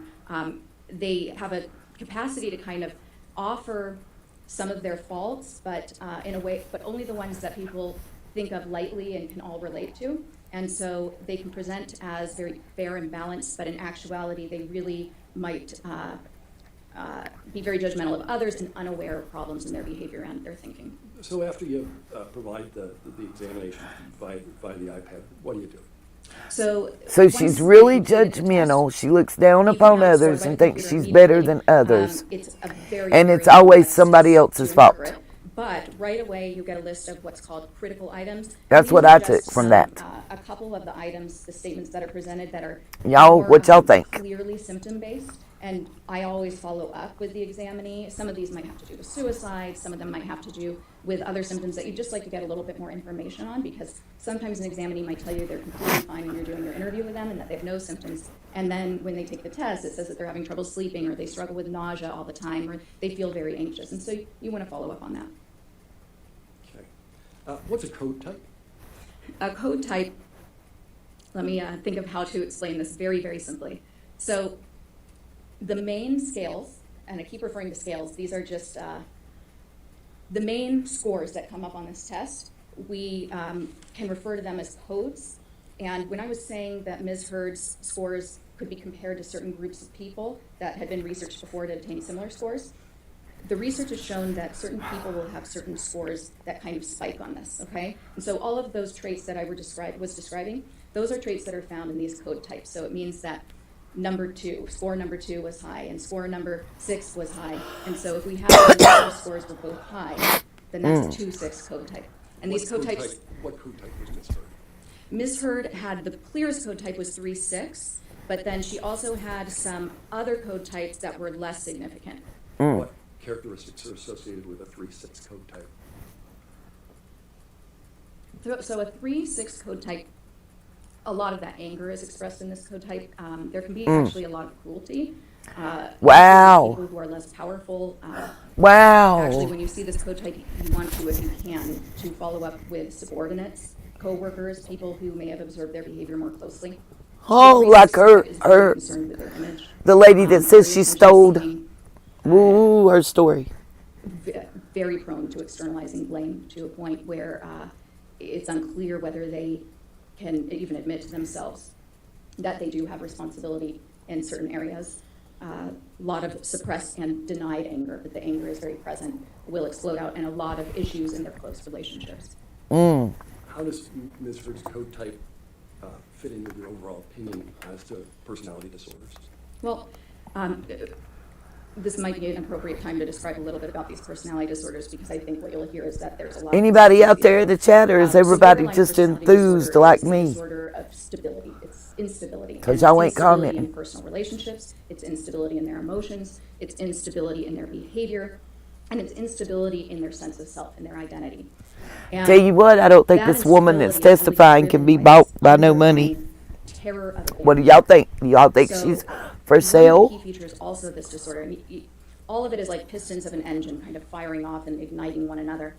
Speaker 3: They have a capacity to kind of offer some of their faults, but in a way, but only the ones that people think of lightly and can all relate to. And so they can present as very fair and balanced, but in actuality, they really might be very judgmental of others and unaware of problems in their behavior and their thinking.
Speaker 2: So after you provide the examination by the iPad, what do you do?
Speaker 3: So
Speaker 1: she's really judgmental. She looks down upon others and thinks she's better than others.
Speaker 3: It's a very,
Speaker 1: And
Speaker 3: very
Speaker 1: it's always
Speaker 3: test
Speaker 1: somebody
Speaker 3: to
Speaker 1: else's fault.
Speaker 3: interpret. But right away, you get a list of what's called critical items.
Speaker 1: That's
Speaker 3: These
Speaker 1: what
Speaker 3: are
Speaker 1: I
Speaker 3: just
Speaker 1: took from
Speaker 3: some,
Speaker 1: that.
Speaker 3: A couple of the items, the statements that are presented that are
Speaker 1: Y'all,
Speaker 3: more,
Speaker 1: what y'all think?
Speaker 3: Clearly symptom-based. And I always follow up with the examinee. Some of these might have to do with suicide. Some of them might have to do with other symptoms that you'd just like to get a little bit more information on, because sometimes an examinee might tell you they're completely fine when you're doing your interview with them and that they have no symptoms. And then when they take the test, it says that they're having trouble sleeping, or they struggle with nausea all the time, or they feel very anxious. And so you want to follow up on that.
Speaker 2: Okay. What's a code type?
Speaker 3: A code type, let me think of how to explain this very, very simply. So the main scales, and I keep referring to scales, these are just the main scores that come up on this test. We can refer to them as codes. And when I was saying that Ms. Heard's scores could be compared to certain groups of people that had been researched before to attain similar scores, the research has shown that certain people will have certain scores that kind of spike on this, okay? And so all of those traits that I was describing, those are traits that are found in these code types. So it means that score number two was high, and score number 6 was high. And so if we have those scores were both high, then that's a 2-6 code type. And these code types.
Speaker 2: What code type was Ms. Heard?
Speaker 3: Ms. Heard had the clearest code type was 3-6, but then she also had some other code types that were less significant.
Speaker 2: What characteristics are associated with a 3-6 code type?
Speaker 3: So a 3-6 code type, a lot of that anger is expressed in this code type. There can be actually a lot of cruelty.
Speaker 1: Wow.
Speaker 3: People who are less powerful.
Speaker 1: Wow.
Speaker 3: Actually, when you see this code type, you want to, if you can, to follow up with subordinates, co-workers, people who may have observed their behavior more closely.
Speaker 1: Oh, like her, the lady that says she stole, her story.
Speaker 3: Very prone to externalizing blame to a point where it's unclear whether they can even admit to themselves that they do have responsibility in certain areas. A lot of suppressed and denied anger, but the anger is very present, will explode out, and a lot of issues in their close relationships.
Speaker 2: How does Ms. Heard's code type fit in with your overall opinion as to personality disorders?
Speaker 3: Well, this might be an appropriate time to describe a little bit about these personality disorders, because I think what you'll hear is that there's a lot.
Speaker 1: Anybody out there in the chat, or is everybody
Speaker 3: borderline
Speaker 1: just
Speaker 3: personality
Speaker 1: enthused
Speaker 3: disorder
Speaker 1: like
Speaker 3: is a
Speaker 1: me?
Speaker 3: Disorder of stability. It's instability.
Speaker 1: 'Cause
Speaker 3: And
Speaker 1: y'all
Speaker 3: it's
Speaker 1: ain't
Speaker 3: instability
Speaker 1: commenting.
Speaker 3: in personal relationships. It's instability in their emotions. It's instability in their behavior, and it's instability in their sense of self and their identity. And
Speaker 1: Tell you what, I don't think
Speaker 3: that
Speaker 1: this woman that's
Speaker 3: instability is only
Speaker 1: testifying can be
Speaker 3: driven
Speaker 1: bought
Speaker 3: this
Speaker 1: by no money.
Speaker 3: underlying terror of
Speaker 1: What do y'all think? Do y'all think
Speaker 3: So,
Speaker 1: she's for
Speaker 3: one of the
Speaker 1: sale?
Speaker 3: key features also of this disorder, and all of it is like pistons of an engine kind of firing off and igniting one another.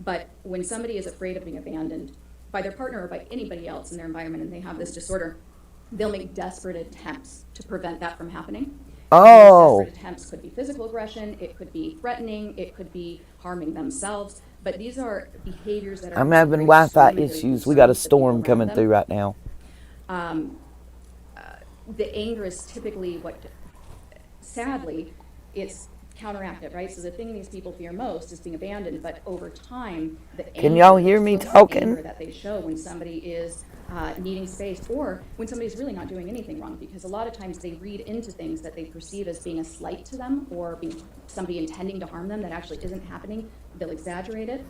Speaker 3: But when somebody is afraid of being abandoned by their partner or by anybody else in their environment, and they have this disorder, they'll make desperate attempts to prevent that from happening.
Speaker 1: Oh.
Speaker 3: And these desperate attempts could be physical aggression, it could be threatening, it could be harming themselves. But these are behaviors that are.
Speaker 1: I'm having
Speaker 3: very
Speaker 1: Wi-Fi
Speaker 3: extremely
Speaker 1: issues. We got a
Speaker 3: concerning to people
Speaker 1: storm
Speaker 3: around
Speaker 1: coming
Speaker 3: them.
Speaker 1: through right now.
Speaker 3: The anger is typically what, sadly, it's counteractive, right? So the thing these people fear most is being abandoned, but over time, the
Speaker 1: Can y'all hear me talking?
Speaker 3: anger that they show when somebody is needing space, or when somebody's really not doing anything wrong, because a lot of times they read into things that they perceive as being a slight to them, or being somebody intending to harm them that actually isn't happening. They'll exaggerate it,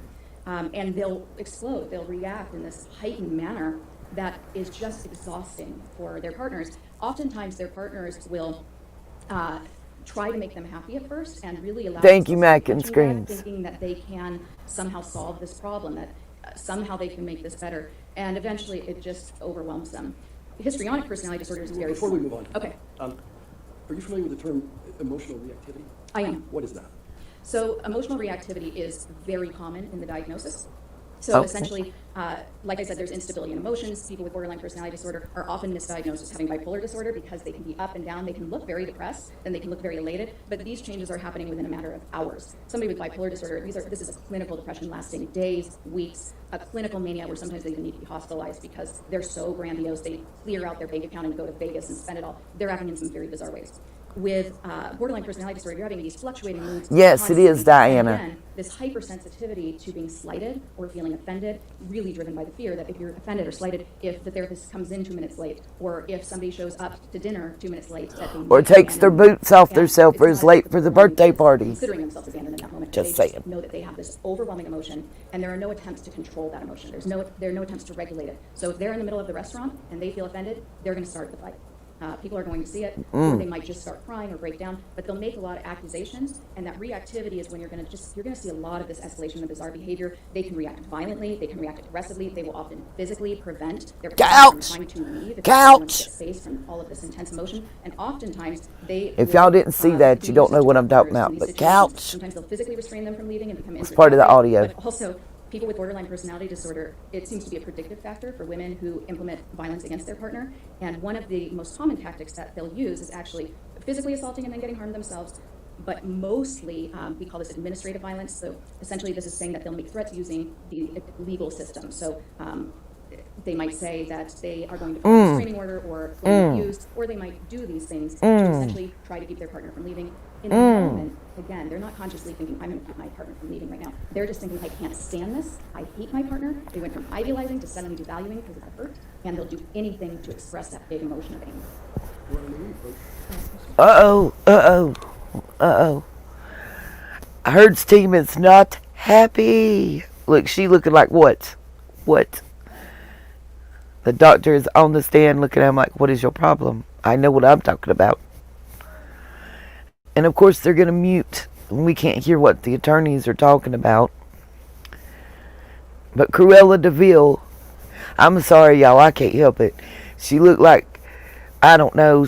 Speaker 3: and they'll explode. They'll react in this heightened manner that is just exhausting for their partners. Oftentimes, their partners will try to make them happy at first and really allow
Speaker 1: Thank you,
Speaker 3: themselves
Speaker 1: Mac
Speaker 3: to
Speaker 1: and
Speaker 3: catch
Speaker 1: Screams.
Speaker 3: that, thinking that they can somehow solve this problem, that somehow they can make this better, and eventually it just overwhelms them. Histrionic personality disorders is very
Speaker 2: Before we
Speaker 3: similar.
Speaker 2: move on.
Speaker 3: Okay.
Speaker 2: Are you familiar with the term emotional reactivity?
Speaker 3: I am.
Speaker 2: What is that?
Speaker 3: So emotional reactivity is very common in the diagnosis. So
Speaker 1: Okay.
Speaker 3: essentially, like I said, there's instability in emotions. People with borderline personality disorder are often misdiagnosed as having bipolar disorder because they can be up and down. They can look very depressed, then they can look very elated, but these changes are happening within a matter of hours. Somebody with bipolar disorder, this is a clinical depression lasting days, weeks, a clinical mania where sometimes they even need to be hospitalized because they're so grandiose. They clear out their bank account and go to Vegas and spend it all. They're acting in some very bizarre ways. With borderline personality disorder, you're having these fluctuating moods.
Speaker 1: Yes, it is,
Speaker 3: constantly.
Speaker 1: Diana.
Speaker 3: And again, this hypersensitivity to being slighted or feeling offended, really driven by the fear that if you're offended or slighted, if the therapist comes in 2 minutes late, or if somebody shows up to dinner 2 minutes late, that they
Speaker 1: Or
Speaker 3: might
Speaker 1: takes their
Speaker 3: abandon them.
Speaker 1: boots off
Speaker 3: And
Speaker 1: theirself or
Speaker 3: it's
Speaker 1: is
Speaker 3: not
Speaker 1: late for the birthday party.
Speaker 3: considering themselves abandoned in that moment.
Speaker 1: Just
Speaker 3: They
Speaker 1: saying.
Speaker 3: know that they have this overwhelming emotion, and there are no attempts to control that emotion. There are no attempts to regulate it. So if they're in the middle of the restaurant and they feel offended, they're going to start the fight. People are going to see it, or they might just start crying or break down, but they'll make a lot of accusations, and that reactivity is when you're going to see a lot of this escalation of bizarre behavior. They can react violently, they can react aggressively, they will often physically prevent their partner from trying to leave if they want to get space from all of this intense emotion, and oftentimes they
Speaker 1: If
Speaker 3: will,
Speaker 1: y'all didn't see that, you
Speaker 3: use
Speaker 1: don't know what I'm talking
Speaker 3: in
Speaker 1: about,
Speaker 3: these
Speaker 1: but
Speaker 3: situations.
Speaker 1: couch.
Speaker 3: Sometimes they'll physically restrain them from leaving and become
Speaker 1: It's part of the audio.
Speaker 3: but also people with borderline personality disorder, it seems to be a predictive factor for women who implement violence against their partner. And one of the most common tactics that they'll use is actually physically assaulting and then getting harmed themselves. But mostly, we call this administrative violence. So essentially, this is saying that they'll make threats using the legal system. So they might say that they are going to file a restraining order or going to abuse, or they might do these things to essentially try to keep their partner from leaving. In the moment, again, they're not consciously thinking, I'm going to keep my partner from leaving right now. They're just thinking, I can't stand this. I hate my partner. They went from idealizing to suddenly devaluing because of the hurt, and they'll do anything to express that big emotion of anger.
Speaker 2: We're on the move, folks.
Speaker 1: Uh-oh. Herd's team is not happy. Look, she looking like what? What? The doctor is on the stand looking at him like, what is your problem? I know what I'm talking about. And of course they're going to mute. We can't hear what the attorneys are talking about. But Cruella DeVille, I'm sorry y'all, I can't help it. She looked like, I don't know,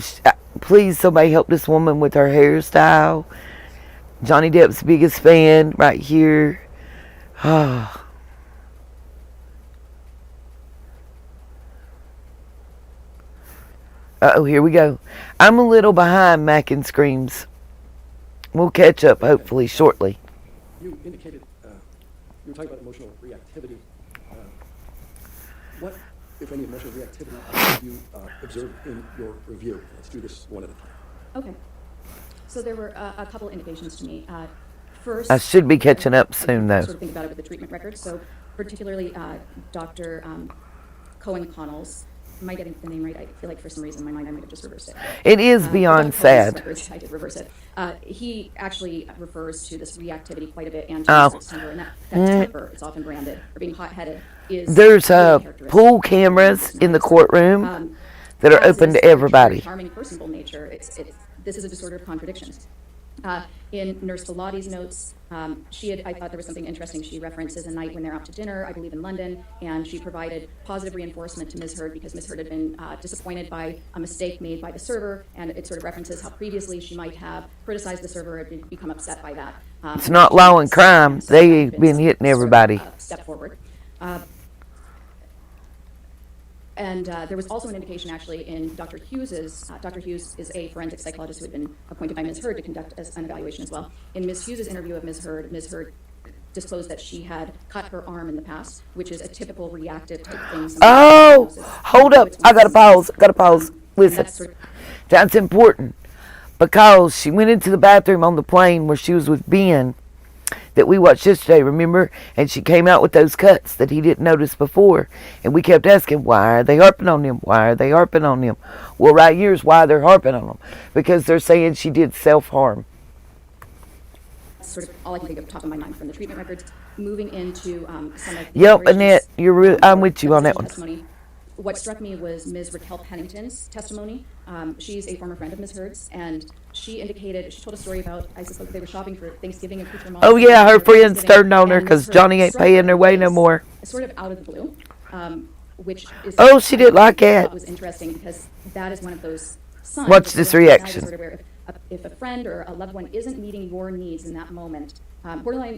Speaker 1: please somebody help this woman with her hairstyle. Johnny Depp's biggest fan right here. Uh-oh, here we go. I'm a little behind Mac and Screams. We'll catch up hopefully shortly.
Speaker 2: You indicated, you were talking about emotional reactivity. What, if any, emotional reactivity have you observed in your review? Let's do this one at a time.
Speaker 3: Okay. So there were a couple indications to me. First,
Speaker 1: I should be catching up soon though.
Speaker 3: Sort of think about it with the treatment records. So particularly Dr. Cohen-Connell's. Am I getting the name right? I feel like for some reason in my mind I might have just reversed it.
Speaker 1: It is beyond
Speaker 3: Dr.
Speaker 1: sad.
Speaker 3: Records, I did reverse it. He actually refers to this reactivity quite a bit and to this temper, and that temper, it's often branded, or being hot-headed, is
Speaker 1: There's
Speaker 3: really characteristic
Speaker 1: pool
Speaker 3: of
Speaker 1: cameras in the
Speaker 3: personality
Speaker 1: courtroom
Speaker 3: disorder.
Speaker 1: that are
Speaker 3: As
Speaker 1: open
Speaker 3: is
Speaker 1: to
Speaker 3: the
Speaker 1: everybody.
Speaker 3: Charming, personable nature. This is a disorder of contradictions. In Nurse Bilotti's notes, I thought there was something interesting. She references a night when they're out to dinner, I believe in London, and she provided positive reinforcement to Ms. Heard because Ms. Heard had been disappointed by a mistake made by the server, and it sort of references how previously she might have criticized the server and become upset by that.
Speaker 1: It's not law and crime. They've been hitting everybody.
Speaker 3: Step forward. And there was also an indication, actually, in Dr. Hughes's. Dr. Hughes is a forensic psychologist who had been appointed by Ms. Heard to conduct an evaluation as well. In Ms. Hughes's interview of Ms. Heard disclosed that she had cut her arm in the past, which is a typical reactive type thing.
Speaker 1: Oh, hold up. I gotta pause. Listen,
Speaker 3: That's sort of,
Speaker 1: that's important because she went into the bathroom on the plane where she was with Ben that we watched yesterday, remember? And she came out with those cuts that he didn't notice before. And we kept asking, why are they harping on him? Why are they harping on him? Well, right here's why they're harping on him. Because they're saying she did self-harm.
Speaker 3: sort of all I can think of top of my mind from the treatment records. Moving into some of the
Speaker 1: Yep,
Speaker 3: operations,
Speaker 1: Annette, I'm with you on that one.
Speaker 3: testimony. What struck me was Ms. Raquel Pennington's testimony. She's a former friend of Ms. Heard's, and she told a story about, I suppose they were shopping for Thanksgiving and Future Mom.
Speaker 1: Oh yeah, her friends
Speaker 3: Thanksgiving,
Speaker 1: turned on her
Speaker 3: and
Speaker 1: because
Speaker 3: Ms. Heard
Speaker 1: Johnny ain't
Speaker 3: struck
Speaker 1: paying
Speaker 3: her
Speaker 1: their way no
Speaker 3: as
Speaker 1: more.
Speaker 3: Sort of out of the blue, which is.
Speaker 1: Oh, she did like
Speaker 3: I
Speaker 1: that.
Speaker 3: thought was interesting because that is one of those signs
Speaker 1: Watch
Speaker 3: of
Speaker 1: this
Speaker 3: borderline personality
Speaker 1: reaction.
Speaker 3: disorder where if a friend or a loved one isn't meeting your needs in that moment,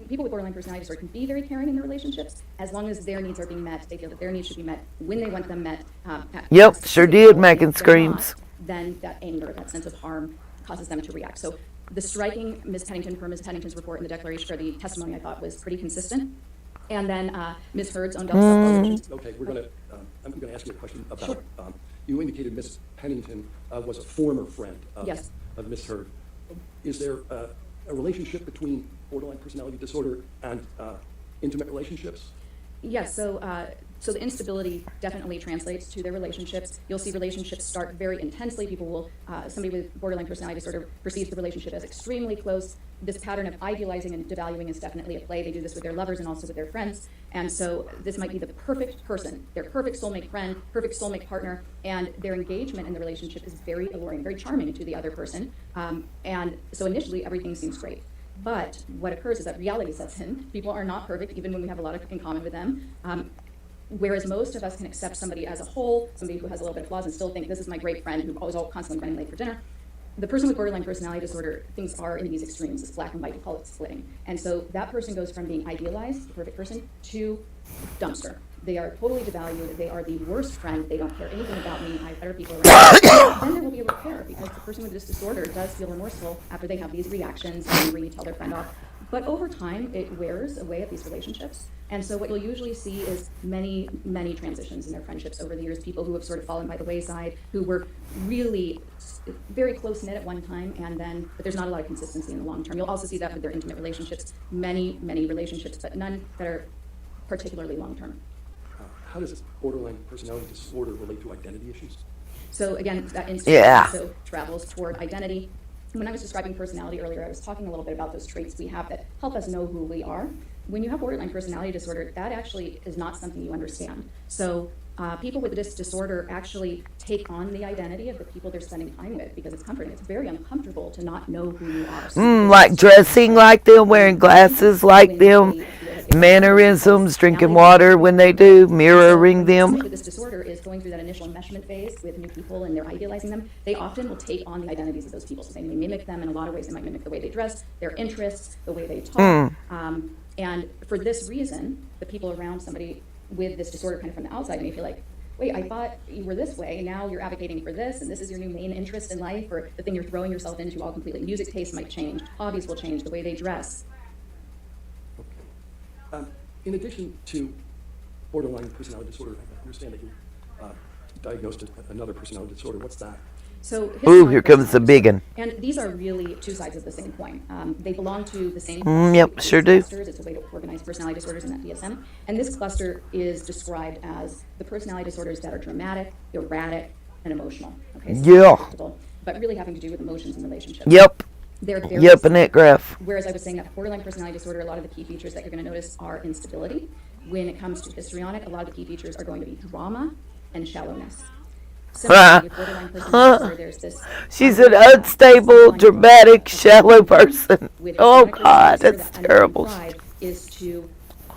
Speaker 3: people with borderline personality disorder can be very caring in their relationships as long as their needs are being met. They feel that their needs should be met when they want them met.
Speaker 1: Yep,
Speaker 3: at a
Speaker 1: sure
Speaker 3: specific
Speaker 1: did,
Speaker 3: level.
Speaker 1: making
Speaker 3: If they're
Speaker 1: screams.
Speaker 3: not, then that anger, that sense of harm, causes them to react. So the striking Ms. Pennington for Ms. Pennington's report in the declaration for the testimony I thought was pretty consistent. And then Ms. Heard's own self-evaluation.
Speaker 2: Okay, I'm gonna ask you a question about, you indicated Ms. Pennington was a former friend
Speaker 3: Yes.
Speaker 2: of Ms. Heard. Is there a relationship between borderline personality disorder and intimate relationships?
Speaker 3: Yes, so the instability definitely translates to their relationships. You'll see relationships start very intensely. People will, somebody with borderline personality disorder perceives the relationship as extremely close. This pattern of idealizing and devaluing is definitely at play. They do this with their lovers and also with their friends. And so this might be the perfect person, their perfect soulmate friend, perfect soulmate partner, and their engagement in the relationship is very alluring, very charming to the other person. And so initially everything seems great. But what occurs is that reality sets in. People are not perfect, even when we have a lot in common with them. Whereas most of us can accept somebody as a whole, somebody who has a little bit of flaws, and still think, this is my great friend who was all constantly running late for dinner. The person with borderline personality disorder, things are in these extremes. It's black and white, we call it splitting. And so that person goes from being idealized, the perfect person, to dumpster. They are totally devalued. They are the worst friend. They don't care anything about me. I have better people around. Then there will be a repair because the person with this disorder does feel remorseful after they have these reactions and really tell their friend off. But over time, it wears away at these relationships. And so what you'll usually see is many, many transitions in their friendships over the years. People who have sort of fallen by the wayside, who were really very close-knit at one time, but there's not a lot of consistency in the long term. You'll also see that with their intimate relationships, many, many relationships, but none that are particularly long-term.
Speaker 2: How does borderline personality disorder relate to identity issues?
Speaker 3: So again, that instability also travels toward identity. When I was describing personality earlier, I was talking a little bit about those traits we have that help us know who we are. When you have borderline personality disorder, that actually is not something you understand. So people with this disorder actually take on the identity of the people they're spending time with because it's comforting. It's very uncomfortable to not know who you are. So
Speaker 1: Like dressing like them, wearing glasses like them, mannerisms, drinking water when they do, mirroring
Speaker 3: Somebody
Speaker 1: them.
Speaker 3: with this disorder is going through that initial enmeshment phase with new people and they're idealizing them. They often will take on the identities of those people. So they may mimic them in a lot of ways. They might mimic the way they dress, their interests, the way they talk. And for this reason, the people around somebody with this disorder kind of from the outside may feel like, wait, I thought you were this way, now you're advocating for this, and this is your new main interest in life, or the thing you're throwing yourself into all completely. Music tastes might change, hobbies will change, the way they dress.
Speaker 2: Okay. In addition to borderline personality disorder, I understand that you diagnosed another personality disorder. What's that?
Speaker 3: So
Speaker 1: Ooh, here comes the big one.
Speaker 3: And these are really two sides of the same coin. They belong to the same
Speaker 1: Yep,
Speaker 3: cluster.
Speaker 1: sure do.
Speaker 3: Clusters. It's a way to organize personality disorders in that DSM. And this cluster is described as the personality disorders that are dramatic, erratic, and emotional. Okay, so
Speaker 1: Yeah.
Speaker 3: unpredictable, but really having to do with emotions and relationships.
Speaker 1: Yep.
Speaker 3: They're very
Speaker 1: Yep, in that graph.
Speaker 3: Whereas I was saying that borderline personality disorder, a lot of the key features that you're going to notice are instability. When it comes to histrionic, a lot of the key features are going to be drama and shallowness. Similarly, with borderline personality disorder, there's this.
Speaker 1: She's an unstable, dramatic, shallow person. Oh God, that's terrible.
Speaker 3: Is to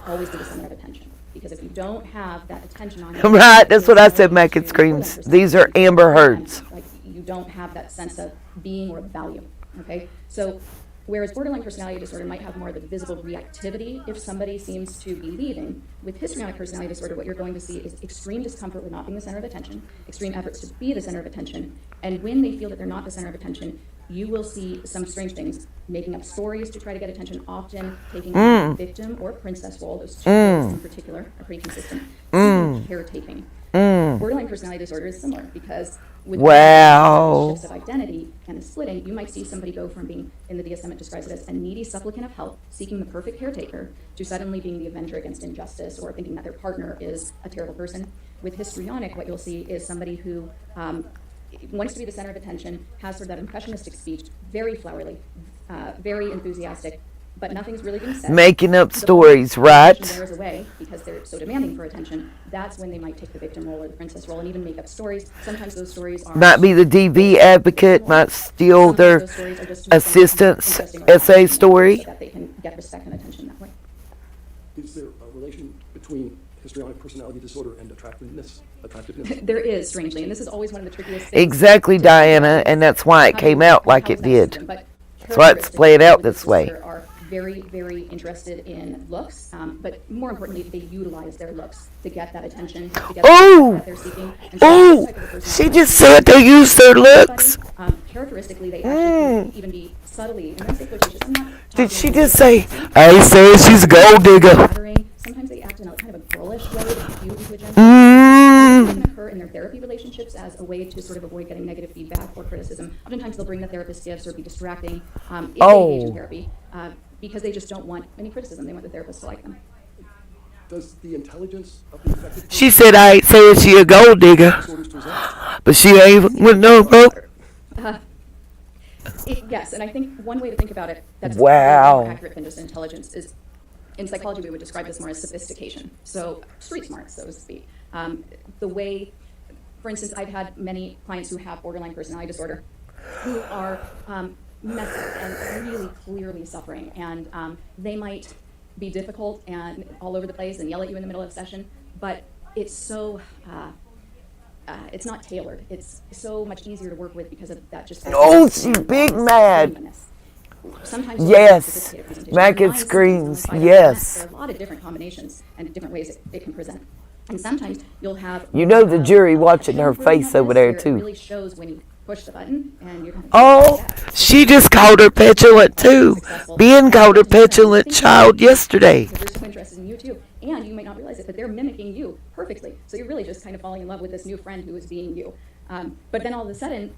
Speaker 3: always be the center of attention. Because if you don't have that attention on you,
Speaker 1: Right, that's what I said, making screams. These are Amber Heards.
Speaker 3: like you don't have that sense of being or value. Okay, so whereas borderline personality disorder might have more of the visible reactivity if somebody seems to be leaving, with histrionic personality disorder, what you're going to see is extreme discomfort with not being the center of attention, extreme efforts to be the center of attention, and when they feel that they're not the center of attention, you will see some strange things, making up stories to try to get attention, often taking on a victim or princess role. Those two roles in particular are pretty consistent. Caretaking. Borderline personality disorder is similar because with
Speaker 1: Wow.
Speaker 3: shifts of identity and the splitting, you might see somebody go from being, in the DSM it describes it as a needy supplicant of help, seeking the perfect caretaker, to suddenly being the avenger against injustice or thinking that their partner is a terrible person. With histrionic, what you'll see is somebody who wants to be the center of attention, has sort of that impressionistic speech, very flowery, very enthusiastic, but nothing's really being said.
Speaker 1: Making up
Speaker 3: The
Speaker 1: stories,
Speaker 3: moment
Speaker 1: right?
Speaker 3: attention wears away because they're so demanding for attention. That's when they might take the victim role or the princess role and even make up stories. Sometimes those stories are
Speaker 1: Might be the DV advocate, might steal
Speaker 3: Sometimes
Speaker 1: their
Speaker 3: those stories are just to make them
Speaker 1: assistant's
Speaker 3: interesting or
Speaker 1: essay
Speaker 3: fascinating
Speaker 1: story.
Speaker 3: so that they can get respect and attention that way.
Speaker 2: Is there a relation between histrionic personality disorder and attractiveness?
Speaker 3: There is, strangely, and this is always one of the trickiest things.
Speaker 1: Exactly, Diana, and that's why it came out like it did. That's why it's played out this way.
Speaker 3: Are very, very interested in looks, but more importantly, they utilize their looks to get that attention, to get that they're seeking. And so this type of a person
Speaker 1: She just said they use their looks.
Speaker 3: Characteristically, they actually can even be subtly, and when I say flirtatious, I'm not
Speaker 1: Did she
Speaker 3: talking
Speaker 1: just say, I say she's a gold digger?
Speaker 3: flattering. Sometimes they act in a kind of a girlish way to confuse into a gentleman. It can occur in their therapy relationships as a way to sort of avoid getting negative feedback or criticism. Oftentimes they'll bring the therapist gifts or be distracting if they engage in therapy because they just don't want any criticism. They want the therapist to like them.
Speaker 2: Does the intelligence of the affected
Speaker 1: She said, I ain't saying she a gold digger,
Speaker 2: disorders present?
Speaker 1: but she ain't with no broke.
Speaker 3: Yes, and I think one way to think about it that's
Speaker 1: Wow.
Speaker 3: more accurate than just intelligence is, in psychology, we would describe this more as sophistication. So street smart, so to speak. The way, for instance, I've had many clients who have borderline personality disorder who are messy and really clearly suffering, and they might be difficult and all over the place and yell at you in the middle of a session, but it's so it's not tailored. It's so much easier to work with because of that. Just
Speaker 1: Oh, she's big mad.
Speaker 3: Sometimes
Speaker 1: Yes.
Speaker 3: presentation.
Speaker 1: Mac
Speaker 3: Your
Speaker 1: it
Speaker 3: mind
Speaker 1: screams,
Speaker 3: sometimes only 5%
Speaker 1: yes.
Speaker 3: There are a lot of different combinations and different ways it can present. And sometimes you'll have
Speaker 1: You know the jury watching her face over there,
Speaker 3: It
Speaker 1: too.
Speaker 3: really shows when you push the button and you're kind of
Speaker 1: Oh, she just called her petulant too. Ben called her petulant child yesterday.
Speaker 3: because they're so interested in you too, and you might not realize it, but they're mimicking you perfectly. So you're really just kind of falling in love with this new friend who is being you. But then all of a sudden,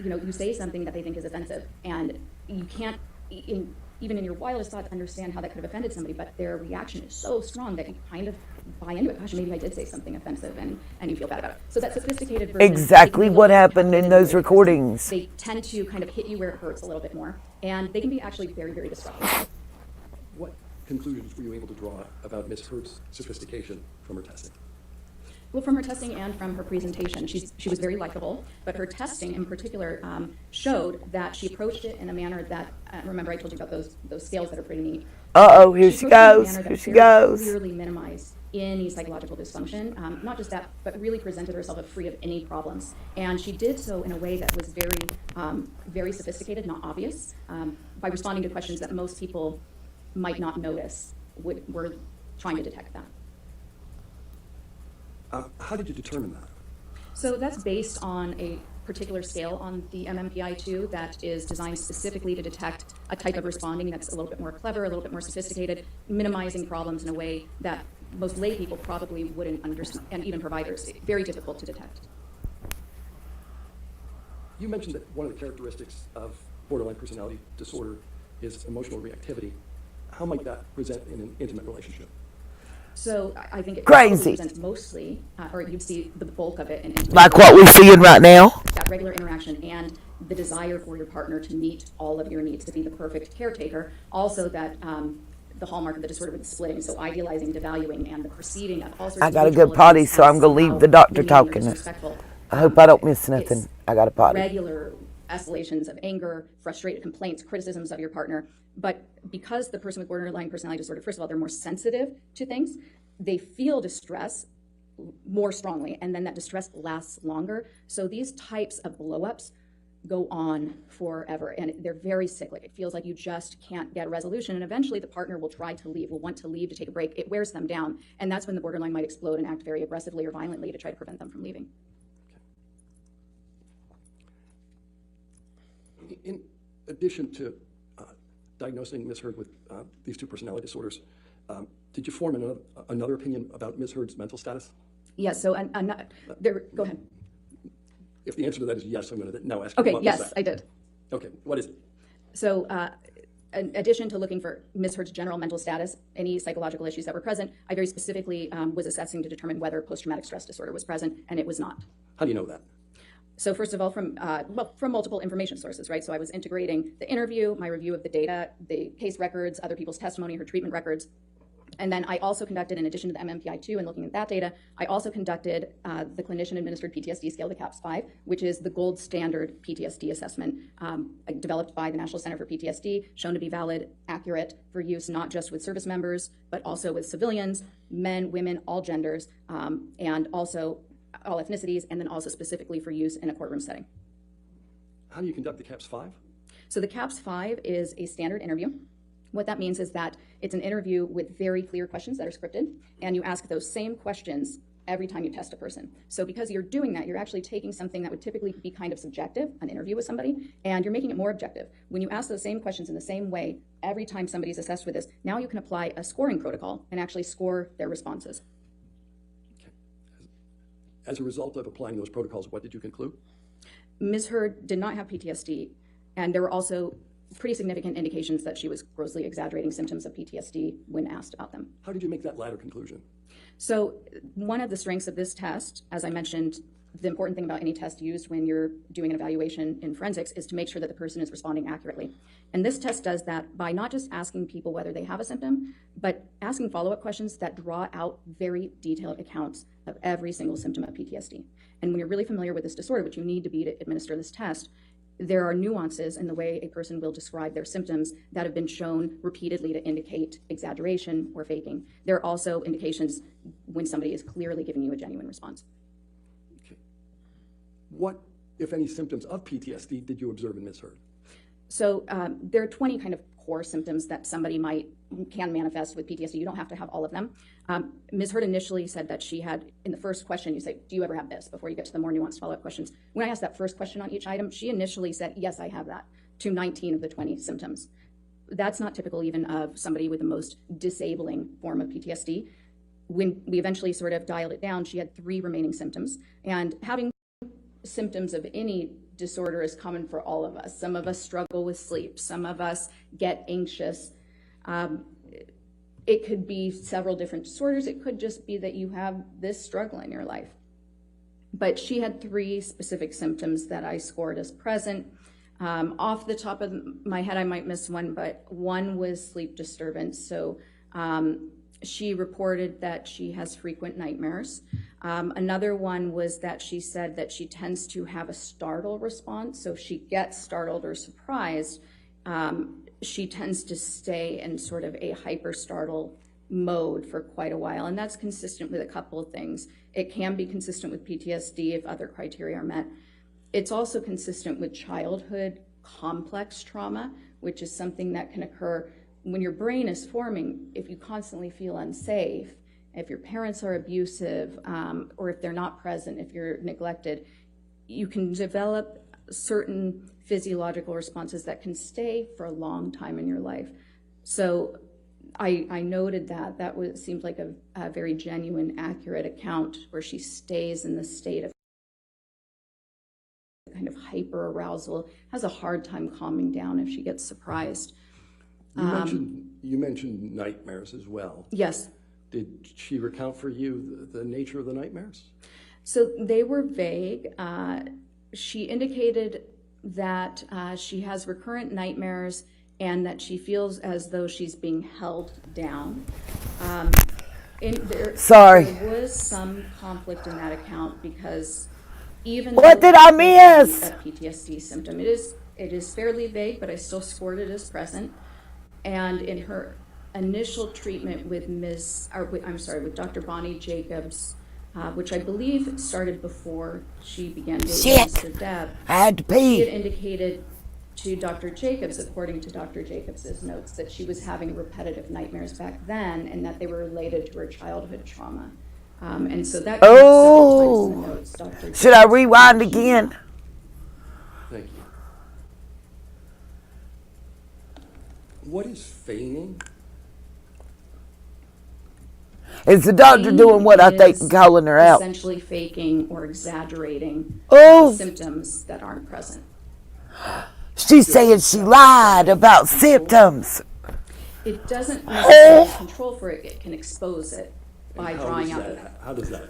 Speaker 3: you say something that they think is offensive, and you can't, even in your wildest thoughts, understand how that could have offended somebody. But their reaction is so strong that you kind of buy into it. Gosh, maybe I did say something offensive, and you feel bad about it. So that sophisticated version.
Speaker 1: Exactly
Speaker 3: they can be a
Speaker 1: what
Speaker 3: little bit
Speaker 1: happened in
Speaker 3: tougher
Speaker 1: those
Speaker 3: than the
Speaker 1: recordings.
Speaker 3: They tend to kind of hit you where it hurts a little bit more, and they can be actually very, very disruptive.
Speaker 2: What conclusions were you able to draw about Ms. Hurd's sophistication from her testing?
Speaker 3: Well, from her testing and from her presentation, she was very likable, but her testing in particular showed that she approached it in a manner that, remember I told you about those scales that are pretty neat.
Speaker 1: Uh-oh, here she
Speaker 3: approached it in a
Speaker 1: goes.
Speaker 3: manner that
Speaker 1: Here she
Speaker 3: very
Speaker 1: goes.
Speaker 3: clearly minimized any psychological dysfunction. Not just that, but really presented herself as free of any problems. And she did so in a way that was very, very sophisticated, not obvious, by responding to questions that most people might not notice were trying to detect that.
Speaker 2: How did you determine that?
Speaker 3: So that's based on a particular scale on the MMPI-2 that is designed specifically to detect a type of responding that's a little bit more clever, a little bit more sophisticated, minimizing problems in a way that most lay people probably wouldn't understand, and even providers, very difficult to detect.
Speaker 2: You mentioned that one of the characteristics of borderline personality disorder is emotional reactivity. How might that present in an intimate relationship?
Speaker 3: So I think it
Speaker 1: Crazy.
Speaker 3: presents mostly, or you'd see the bulk of it in intimate
Speaker 1: Like what we're seeing right now.
Speaker 3: that regular interaction and the desire for your partner to meet all of your needs, to be the perfect caretaker. Also that the hallmark of the disorder with the splitting, so idealizing, devaluing, and the perceiving of all sorts
Speaker 1: I
Speaker 3: of
Speaker 1: got a
Speaker 3: visual
Speaker 1: good potty,
Speaker 3: events
Speaker 1: so I'm
Speaker 3: as
Speaker 1: gonna leave
Speaker 3: somehow
Speaker 1: the doctor
Speaker 3: demeaning or
Speaker 1: talking.
Speaker 3: disrespectful.
Speaker 1: I hope I don't miss nothing.
Speaker 3: It's
Speaker 1: I got a potty.
Speaker 3: regular escalations of anger, frustrated complaints, criticisms of your partner. But because the person with borderline personality disorder, first of all, they're more sensitive to things, they feel distress more strongly, and then that distress lasts longer. So these types of blow-ups go on forever, and they're very cyclic. It feels like you just can't get a resolution, and eventually the partner will try to leave, will want to leave to take a break. It wears them down, and that's when the borderline might explode and act very aggressively or violently to try to prevent them from leaving.
Speaker 2: In addition to diagnosing Ms. Hurd with these two personality disorders, did you form another opinion about Ms. Hurd's mental status?
Speaker 3: Yes, so go ahead.
Speaker 2: If the answer to that is yes, I'm going to now ask you
Speaker 3: Okay,
Speaker 2: what was
Speaker 3: yes,
Speaker 2: that?
Speaker 3: I did.
Speaker 2: Okay, what is it?
Speaker 3: So in addition to looking for Ms. Hurd's general mental status, any psychological issues that were present, I very specifically was assessing to determine whether post-traumatic stress disorder was present, and it was not.
Speaker 2: How do you know that?
Speaker 3: So first of all, from multiple information sources, right? So I was integrating the interview, my review of the data, the case records, other people's testimony, her treatment records, And then I also conducted, in addition to the MMPI-2 and looking at that data, I also conducted the Clinician-Administered PTSD scale, the CAPS-5, which is the gold standard PTSD assessment developed by the National Center for PTSD, shown to be valid, accurate for use not just with service members, but also with civilians, men, women, all genders, and also all ethnicities, and then also specifically for use in a courtroom setting.
Speaker 2: How do you conduct the CAPS-5?
Speaker 3: So the CAPS-5 is a standard interview. What that means is that it's an interview with very clear questions that are scripted, and you ask those same questions every time you test a person. So because you're doing that, you're actually taking something that would typically be kind of subjective, an interview with somebody, and you're making it more objective. When you ask those same questions in the same way every time somebody's assessed with this, now you can apply a scoring protocol and actually score their responses.
Speaker 2: Okay. As a result of applying those protocols, what did you conclude?
Speaker 3: Ms. Heard did not have PTSD, and there were also pretty significant indications that she was grossly exaggerating symptoms of PTSD when asked about them.
Speaker 2: How did you make that latter conclusion?
Speaker 3: So one of the strengths of this test, as I mentioned, the important thing about any test used when you're doing an evaluation in forensics is to make sure that the person is responding accurately. And this test does that by not just asking people whether they have a symptom, but asking follow-up questions that draw out very detailed accounts of every single symptom of PTSD. And when you're really familiar with this disorder, which you need to be to administer this test, there are nuances in the way a person will describe their symptoms that have been shown repeatedly to indicate exaggeration or faking. There are also indications when somebody is clearly giving you a genuine response.
Speaker 2: Okay. What, if any, symptoms of PTSD did you observe in Ms. Heard?
Speaker 3: So there are 20 kind of core symptoms that somebody can manifest with PTSD. You don't have to have all of them. Ms. Heard initially said that she had, in the first question, you say, do you ever have this? Before you get to the more nuanced follow-up questions. When I asked that first question on each item, she initially said, yes, I have that, to 19 of the 20 symptoms. That's not typical even of somebody with the most disabling form of PTSD. When we eventually sort of dialed it down, she had 3 remaining symptoms. And having symptoms of any disorder is common for all of us. Some of us struggle with sleep. Some of us get anxious. It could be several different disorders. It could just be that you have this struggle in your life. But she had 3 specific symptoms that I scored as present. Off the top of my head, I might miss one, but one was sleep disturbance. So she reported that she has frequent nightmares. Another one was that she said that she tends to have a startle response. So if she gets startled or surprised, she tends to stay in sort of a hyper startle mode for quite a while. And that's consistent with a couple of things. It can be consistent with PTSD if other criteria are met. It's also consistent with childhood complex trauma, which is something that can occur when your brain is forming. If you constantly feel unsafe, if your parents are abusive, or if they're not present, if you're neglected, you can develop certain physiological responses that can stay for a long time in your life. So I noted that seemed like a very genuine, accurate account where she stays in the state of kind of hyper arousal, has a hard time calming down if she gets surprised.
Speaker 2: You mentioned nightmares as well.
Speaker 3: Yes.
Speaker 2: Did she recount for you the nature of the nightmares?
Speaker 3: So they were vague. She indicated that she has recurrent nightmares and that she feels as though she's being held down. There was some conflict in that account because even
Speaker 1: what did I miss?
Speaker 3: A PTSD symptom. It is fairly vague, but I still scored it as present. And in her initial treatment with with Dr. Bonnie Jacobs, which I believe started before she began dating Mr. Depp,
Speaker 1: I had to pee.
Speaker 3: she had indicated to Dr. Jacobs, according to Dr. Jacobs' notes, that she was having repetitive nightmares back then and that they were related to her childhood trauma. And so that came up several times in the notes. Dr.
Speaker 1: Should I rewind again?
Speaker 2: Thank you. What is feigning?
Speaker 1: Is the doctor doing what I think calling her out?
Speaker 3: Essentially faking or exaggerating symptoms that aren't present.
Speaker 1: She's saying she lied about symptoms.
Speaker 3: It doesn't necessarily control for it. It can expose it by drawing out.
Speaker 2: How does that?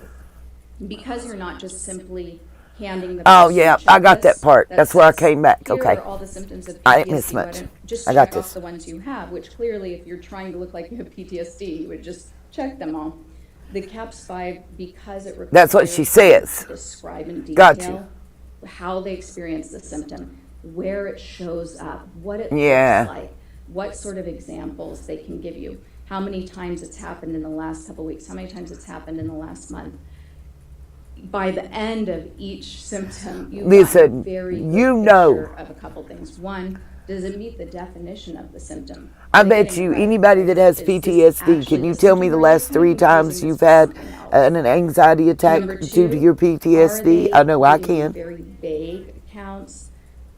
Speaker 3: Because you're not just simply handing the
Speaker 1: Oh,
Speaker 3: person
Speaker 1: yeah,
Speaker 3: a
Speaker 1: I got that
Speaker 3: checklist
Speaker 1: part.
Speaker 3: that
Speaker 1: That's where I
Speaker 3: says,
Speaker 1: came back.
Speaker 3: "Here
Speaker 1: Okay.
Speaker 3: are all the symptoms of
Speaker 1: I ain't missed
Speaker 3: PTSD.
Speaker 1: much.
Speaker 3: Why don't- Just
Speaker 1: I got
Speaker 3: check off
Speaker 1: this.
Speaker 3: the ones you have," which clearly, if you're trying to look like you have PTSD, you would just check them all. The CAPS 5, because it requires
Speaker 1: That's what she
Speaker 3: them
Speaker 1: says.
Speaker 3: to describe in
Speaker 1: Got you.
Speaker 3: detail how they experience the symptom, where it shows up, what it
Speaker 1: Yeah.
Speaker 3: looks like, what sort of examples they can give you, how many times it's happened in the last couple weeks, how many times it's happened in the last month. By the end of each symptom, you got a
Speaker 1: Listen,
Speaker 3: very good
Speaker 1: you know.
Speaker 3: picture of a couple things. One, does it meet the definition of the symptom?
Speaker 1: I
Speaker 3: Are they
Speaker 1: bet
Speaker 3: getting
Speaker 1: you
Speaker 3: it right?
Speaker 1: anybody that has
Speaker 3: Is this
Speaker 1: PTSD,
Speaker 3: actually
Speaker 1: can you
Speaker 3: the
Speaker 1: tell me
Speaker 3: symptom,
Speaker 1: the
Speaker 3: or are they
Speaker 1: last
Speaker 3: kind of
Speaker 1: 3 times
Speaker 3: confusing
Speaker 1: you've
Speaker 3: this
Speaker 1: had
Speaker 3: with something else?
Speaker 1: an anxiety attack
Speaker 3: Number
Speaker 1: due to
Speaker 3: two,
Speaker 1: your
Speaker 3: are
Speaker 1: PTSD?
Speaker 3: they
Speaker 1: I know I
Speaker 3: giving you
Speaker 1: can.
Speaker 3: very vague accounts?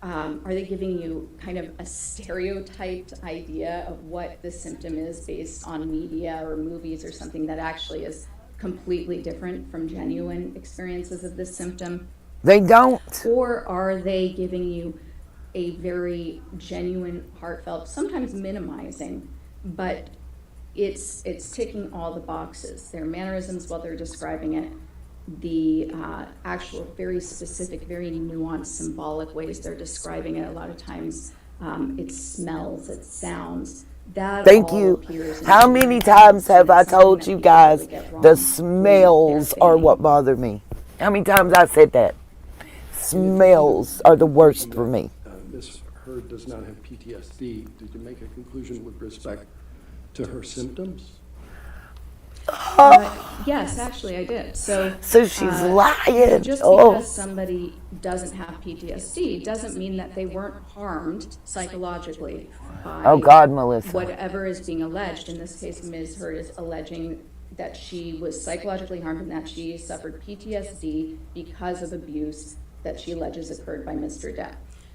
Speaker 3: Are they giving you kind of a stereotyped idea of what the symptom is based on media or movies or something that actually is completely different from genuine experiences of this symptom?
Speaker 1: They don't.
Speaker 3: Or are they giving you a very genuine, heartfelt, sometimes minimizing, but it's ticking all the boxes. Their mannerisms while they're describing it, the actual very specific, very nuanced, symbolic ways they're describing it. A lot of times it smells, it sounds. That
Speaker 1: Thank
Speaker 3: all
Speaker 1: you.
Speaker 3: appears in
Speaker 1: How
Speaker 3: the
Speaker 1: many
Speaker 3: experience,
Speaker 1: times
Speaker 3: and
Speaker 1: have I
Speaker 3: it's something
Speaker 1: told
Speaker 3: that
Speaker 1: you
Speaker 3: people
Speaker 1: guys
Speaker 3: really get wrong
Speaker 1: the
Speaker 3: when
Speaker 1: smells
Speaker 3: they're
Speaker 1: are
Speaker 3: feigning.
Speaker 1: what bother me? How many times I said that? Smells are the worst for me.
Speaker 2: Ms. Heard does not have PTSD. Did you make a conclusion with respect to her symptoms?
Speaker 3: Yes, actually, I did. So
Speaker 1: she's lying.
Speaker 3: just
Speaker 1: Oh.
Speaker 3: because somebody doesn't have PTSD doesn't mean that they weren't harmed psychologically by
Speaker 1: Oh, God, Melissa.
Speaker 3: whatever is being alleged. In this case, Ms. Heard is alleging that she was psychologically harmed and that she suffered PTSD because of abuse that she alleges occurred by Mr. Depp.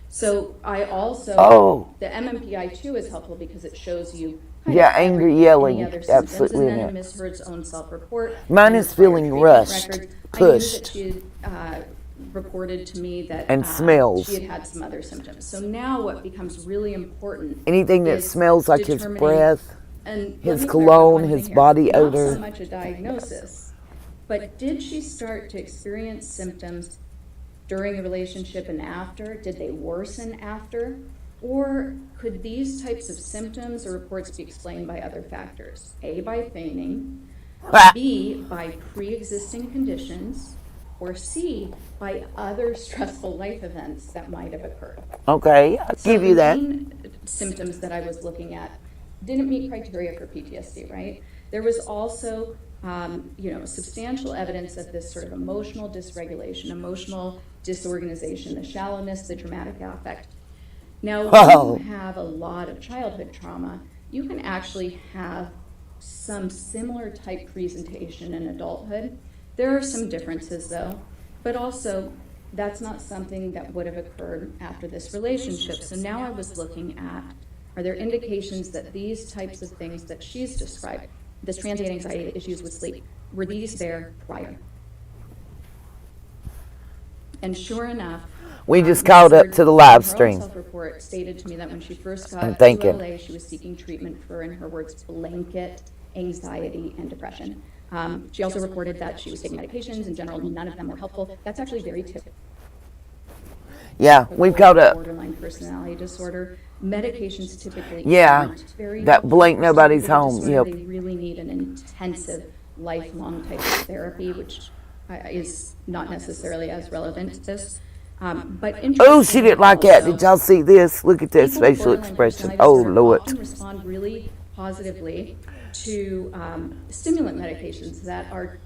Speaker 3: So I also,
Speaker 1: Oh.
Speaker 3: the MMPI too is helpful because it shows you kind
Speaker 1: Yeah,
Speaker 3: of
Speaker 1: angry
Speaker 3: any
Speaker 1: yelling,
Speaker 3: other symptoms,
Speaker 1: absolutely in
Speaker 3: and then
Speaker 1: there.
Speaker 3: Ms. Heard's own self-report.
Speaker 1: Mine
Speaker 3: and
Speaker 1: is
Speaker 3: her prior
Speaker 1: feeling
Speaker 3: treatment
Speaker 1: rushed,
Speaker 3: records. I knew that
Speaker 1: pushed.
Speaker 3: she had reported to me that
Speaker 1: And smells.
Speaker 3: she had had some other symptoms. So now what becomes really important
Speaker 1: Anything that
Speaker 3: is
Speaker 1: smells like his
Speaker 3: determining-
Speaker 1: breath,
Speaker 3: and
Speaker 1: his
Speaker 3: let me clarify
Speaker 1: cologne,
Speaker 3: one
Speaker 1: his
Speaker 3: thing here.
Speaker 1: body
Speaker 3: Not
Speaker 1: odor.
Speaker 3: so much a diagnosis, but did she start to experience symptoms during the relationship and after? Did they worsen after? Or could these types of symptoms or reports be explained by other factors? A, by feigning, B, by pre-existing conditions, or C, by other stressful life events that might have occurred.
Speaker 1: Okay, I'll
Speaker 3: So
Speaker 1: give you
Speaker 3: the
Speaker 1: that.
Speaker 3: main symptoms that I was looking at didn't meet criteria for PTSD, right? There was also, substantial evidence of this sort of emotional dysregulation, emotional disorganization, the shallowness, the dramatic affect. Now,
Speaker 1: Wow.
Speaker 3: when you have a lot of childhood trauma, you can actually have some similar type presentation in adulthood. There are some differences though, but also that's not something that would have occurred after this relationship. So now I was looking at, are there indications that these types of things that she's described, this transient anxiety issues with sleep, were these there prior? And sure enough,
Speaker 1: We just
Speaker 3: Ms.
Speaker 1: called up
Speaker 3: Heard,
Speaker 1: to the
Speaker 3: in
Speaker 1: live
Speaker 3: her own
Speaker 1: stream.
Speaker 3: self-report stated to me that when she first
Speaker 1: I'm
Speaker 3: got
Speaker 1: thinking.
Speaker 3: to LA, she was seeking treatment for, in her words, blanket anxiety and depression. She also reported that she was taking medications. In general, none of them were helpful. That's actually very typical.
Speaker 1: Yeah, we've called up.
Speaker 3: Borderline personality disorder. Medications typically
Speaker 1: Yeah,
Speaker 3: aren't very
Speaker 1: that
Speaker 3: helpful
Speaker 1: blank
Speaker 3: for
Speaker 1: nobody's
Speaker 3: someone with a
Speaker 1: home,
Speaker 3: disorder.
Speaker 1: yep.
Speaker 3: They really need an intensive, lifelong type of therapy, which is not necessarily as relevant to this. But
Speaker 1: Oh, she didn't like that.
Speaker 3: also,
Speaker 1: Did y'all see this? Look at this
Speaker 3: people with
Speaker 1: facial
Speaker 3: borderline
Speaker 1: expression.
Speaker 3: personality
Speaker 1: Oh,
Speaker 3: disorder
Speaker 1: Lord.
Speaker 3: often respond really positively to stimulant medications that are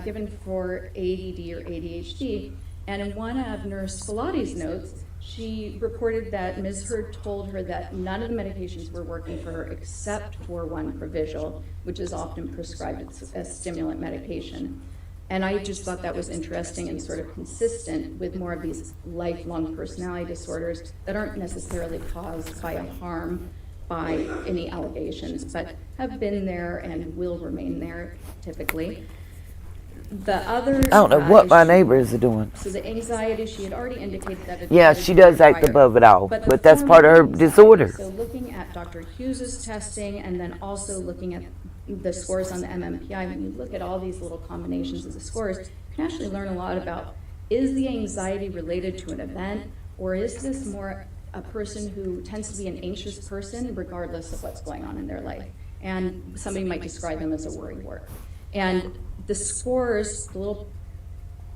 Speaker 3: given for ADD or ADHD. And in one of Nurse Filati's notes, she reported that Ms. Heard told her that none of the medications were working for her except for one Provigil, which is often prescribed as stimulant medication. And I just thought that was interesting and sort of consistent with more of these lifelong personality disorders that aren't necessarily caused by a harm by any allegations, but have been there and will remain there typically. The other
Speaker 1: I don't know what my
Speaker 3: issue-
Speaker 1: neighbors are doing.
Speaker 3: So the anxiety, she had already indicated that it
Speaker 1: Yeah,
Speaker 3: had
Speaker 1: she does
Speaker 3: occurred
Speaker 1: act
Speaker 3: prior.
Speaker 1: above it all,
Speaker 3: the
Speaker 1: but that's
Speaker 3: form
Speaker 1: part of her
Speaker 3: anxiety,
Speaker 1: disorder.
Speaker 3: So looking at Dr. Hughes's testing and then also looking at the scores on the MMPI, when you look at all these little combinations of the scores, you can actually learn a lot about is the anxiety related to an event, or is this more a person who tends to be an anxious person regardless of what's going on in their life? And somebody might describe them as a worrywart. And the scores, the little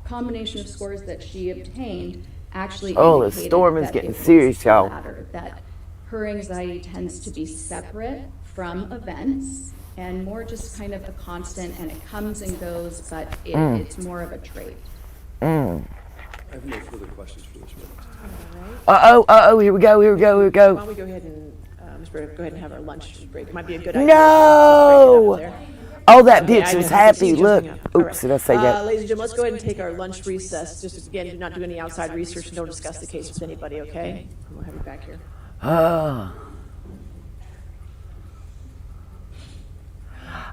Speaker 3: combination of scores that she obtained actually
Speaker 1: Oh, the
Speaker 3: indicated
Speaker 1: storm is
Speaker 3: that
Speaker 1: getting
Speaker 3: it was
Speaker 1: serious,
Speaker 3: the
Speaker 1: y'all.
Speaker 3: latter, that her anxiety tends to be separate from events and more just kind of a constant, and it comes and goes, but it's more of a trait.
Speaker 2: I have no further questions for this witness.
Speaker 1: Here we go.
Speaker 4: Why don't we go ahead and, Ms. Burdick, go ahead and have our lunch break. It might be a good idea.
Speaker 1: No!
Speaker 4: to break it up there.
Speaker 1: Oh, that
Speaker 4: Okay,
Speaker 1: bitch
Speaker 4: I
Speaker 1: was
Speaker 4: know.
Speaker 1: happy.
Speaker 4: She's
Speaker 1: Look.
Speaker 4: jumping up. All
Speaker 1: Oops, did I say that?
Speaker 4: Ladies and gentlemen, let's go ahead and take our lunch recess. Just again, do not do any outside research and don't discuss the case with anybody, okay? And we'll have you back here.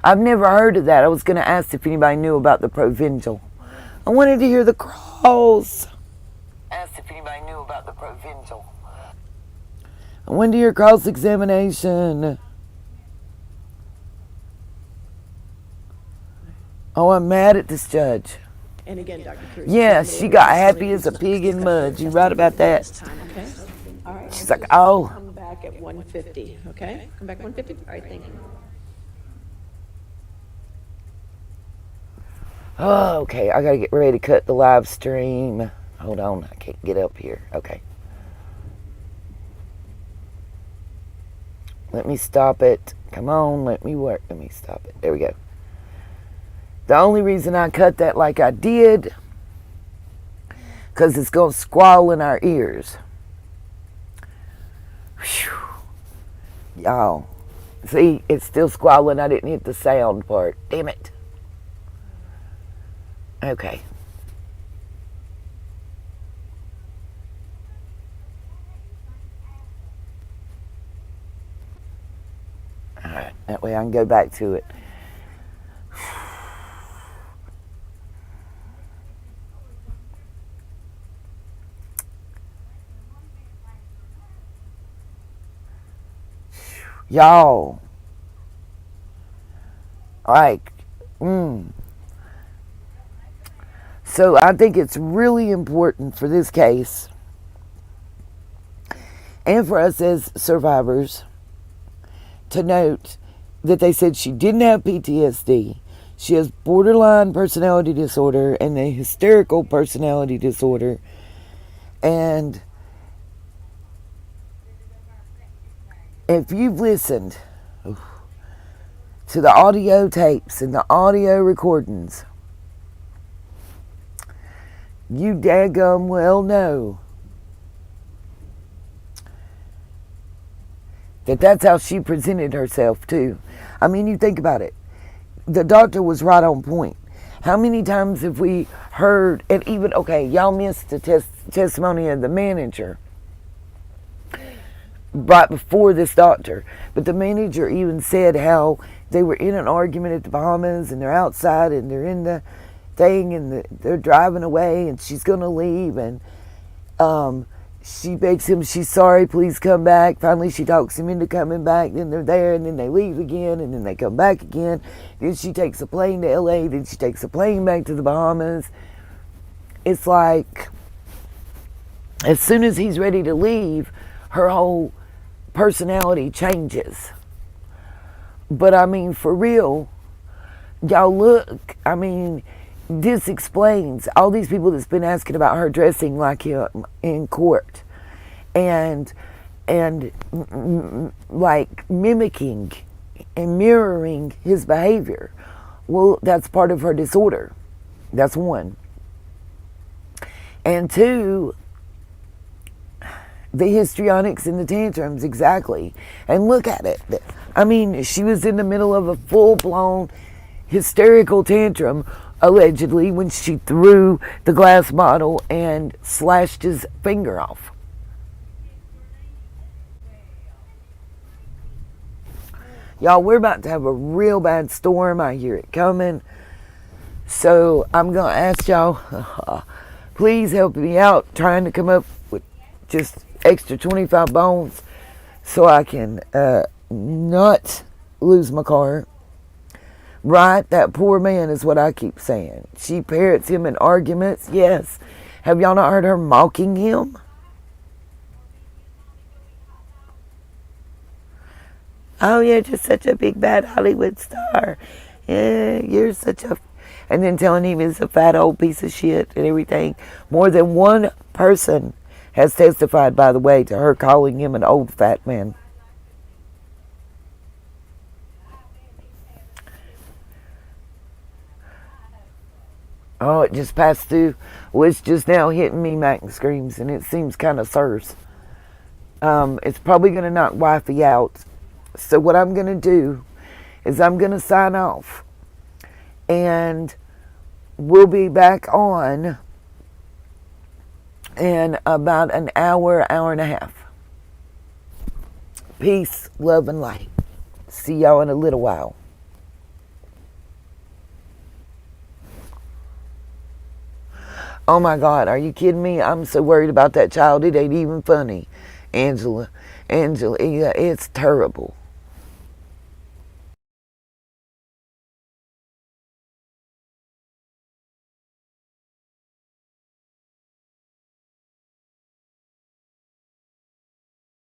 Speaker 1: I've never heard of that. I was going to ask if anybody knew about the provincial. I wanted to hear the cross. Asked if anybody knew about the provincial. I wanted to hear cross-examination. Oh, I'm mad at this judge.
Speaker 4: And again, Dr. Cruz.
Speaker 1: Yeah, she got happy as a pig in mud. You right about that?
Speaker 4: Okay. All right.
Speaker 1: She's like, oh.
Speaker 4: Come back at 1:50, okay? Come back at 1:50? All right, thank you.
Speaker 1: Oh, okay. I gotta get ready to cut the live stream. Hold on, I can't get up here. Okay. Let me stop it. Come on, let me work. Let me stop it. There we go. The only reason I cut that like I did, because it's going to squall in our ears. Whew. Y'all. See, it's still squalling. I didn't hit the sound part. Damn it. Okay. All right. That way I can go back to it. Y'all, like, So I think it's really important for this case, and for us as survivors, to note that they said she didn't have PTSD. She has borderline personality disorder and a hysterical personality disorder. And if you've listened to the audio tapes and the audio recordings, you daggum well know that that's how she presented herself too. I mean, you think about it. The doctor was right on point. How many times have we heard, and even, okay, y'all missed the testimony of the manager right before this doctor, but the manager even said how they were in an argument at the Bahamas and they're outside and they're in the thing and they're driving away and she's going to leave, and she begs him, she's sorry, please come back. Finally she talks him into coming back. Then they're there and then they leave again and then they come back again. Then she takes a plane to LA, then she takes a plane back to the Bahamas. It's like as soon as he's ready to leave, her whole personality changes. But I mean, for real, y'all look, I mean, this explains all these people that's been asking about her dressing like in court and like mimicking and mirroring his behavior. Well, that's part of her disorder. That's one. And two, the histrionics and the tantrums, exactly. And look at it. I mean, she was in the middle of a full-blown hysterical tantrum, allegedly, when she threw the glass bottle and slashed his finger off. Y'all, we're about to have a real bad storm. I hear it coming. So I'm going to ask y'all, please help me out trying to come up with just extra 25 bones so I can not lose my car. Right? That poor man is what I keep saying. She parrots him in arguments, yes. Have y'all not heard her mocking him? Oh, you're just such a big bad Hollywood star. Yeah, you're such a... And then telling him he's a fat old piece of shit and everything. More than one person has testified, by the way, to her calling him an old fat man. Oh, it just passed through. Well, it's just now hitting me, Mac and Screams, and it seems kind of serves. It's probably going to knock Wifey out. So what I'm going to do is I'm going to sign off. And we'll be back on in about an hour, hour and a half. Peace, love, and light. See y'all in a little while. Oh my God, are you kidding me? I'm so worried about that child. It ain't even funny. Angela, yeah, it's terrible.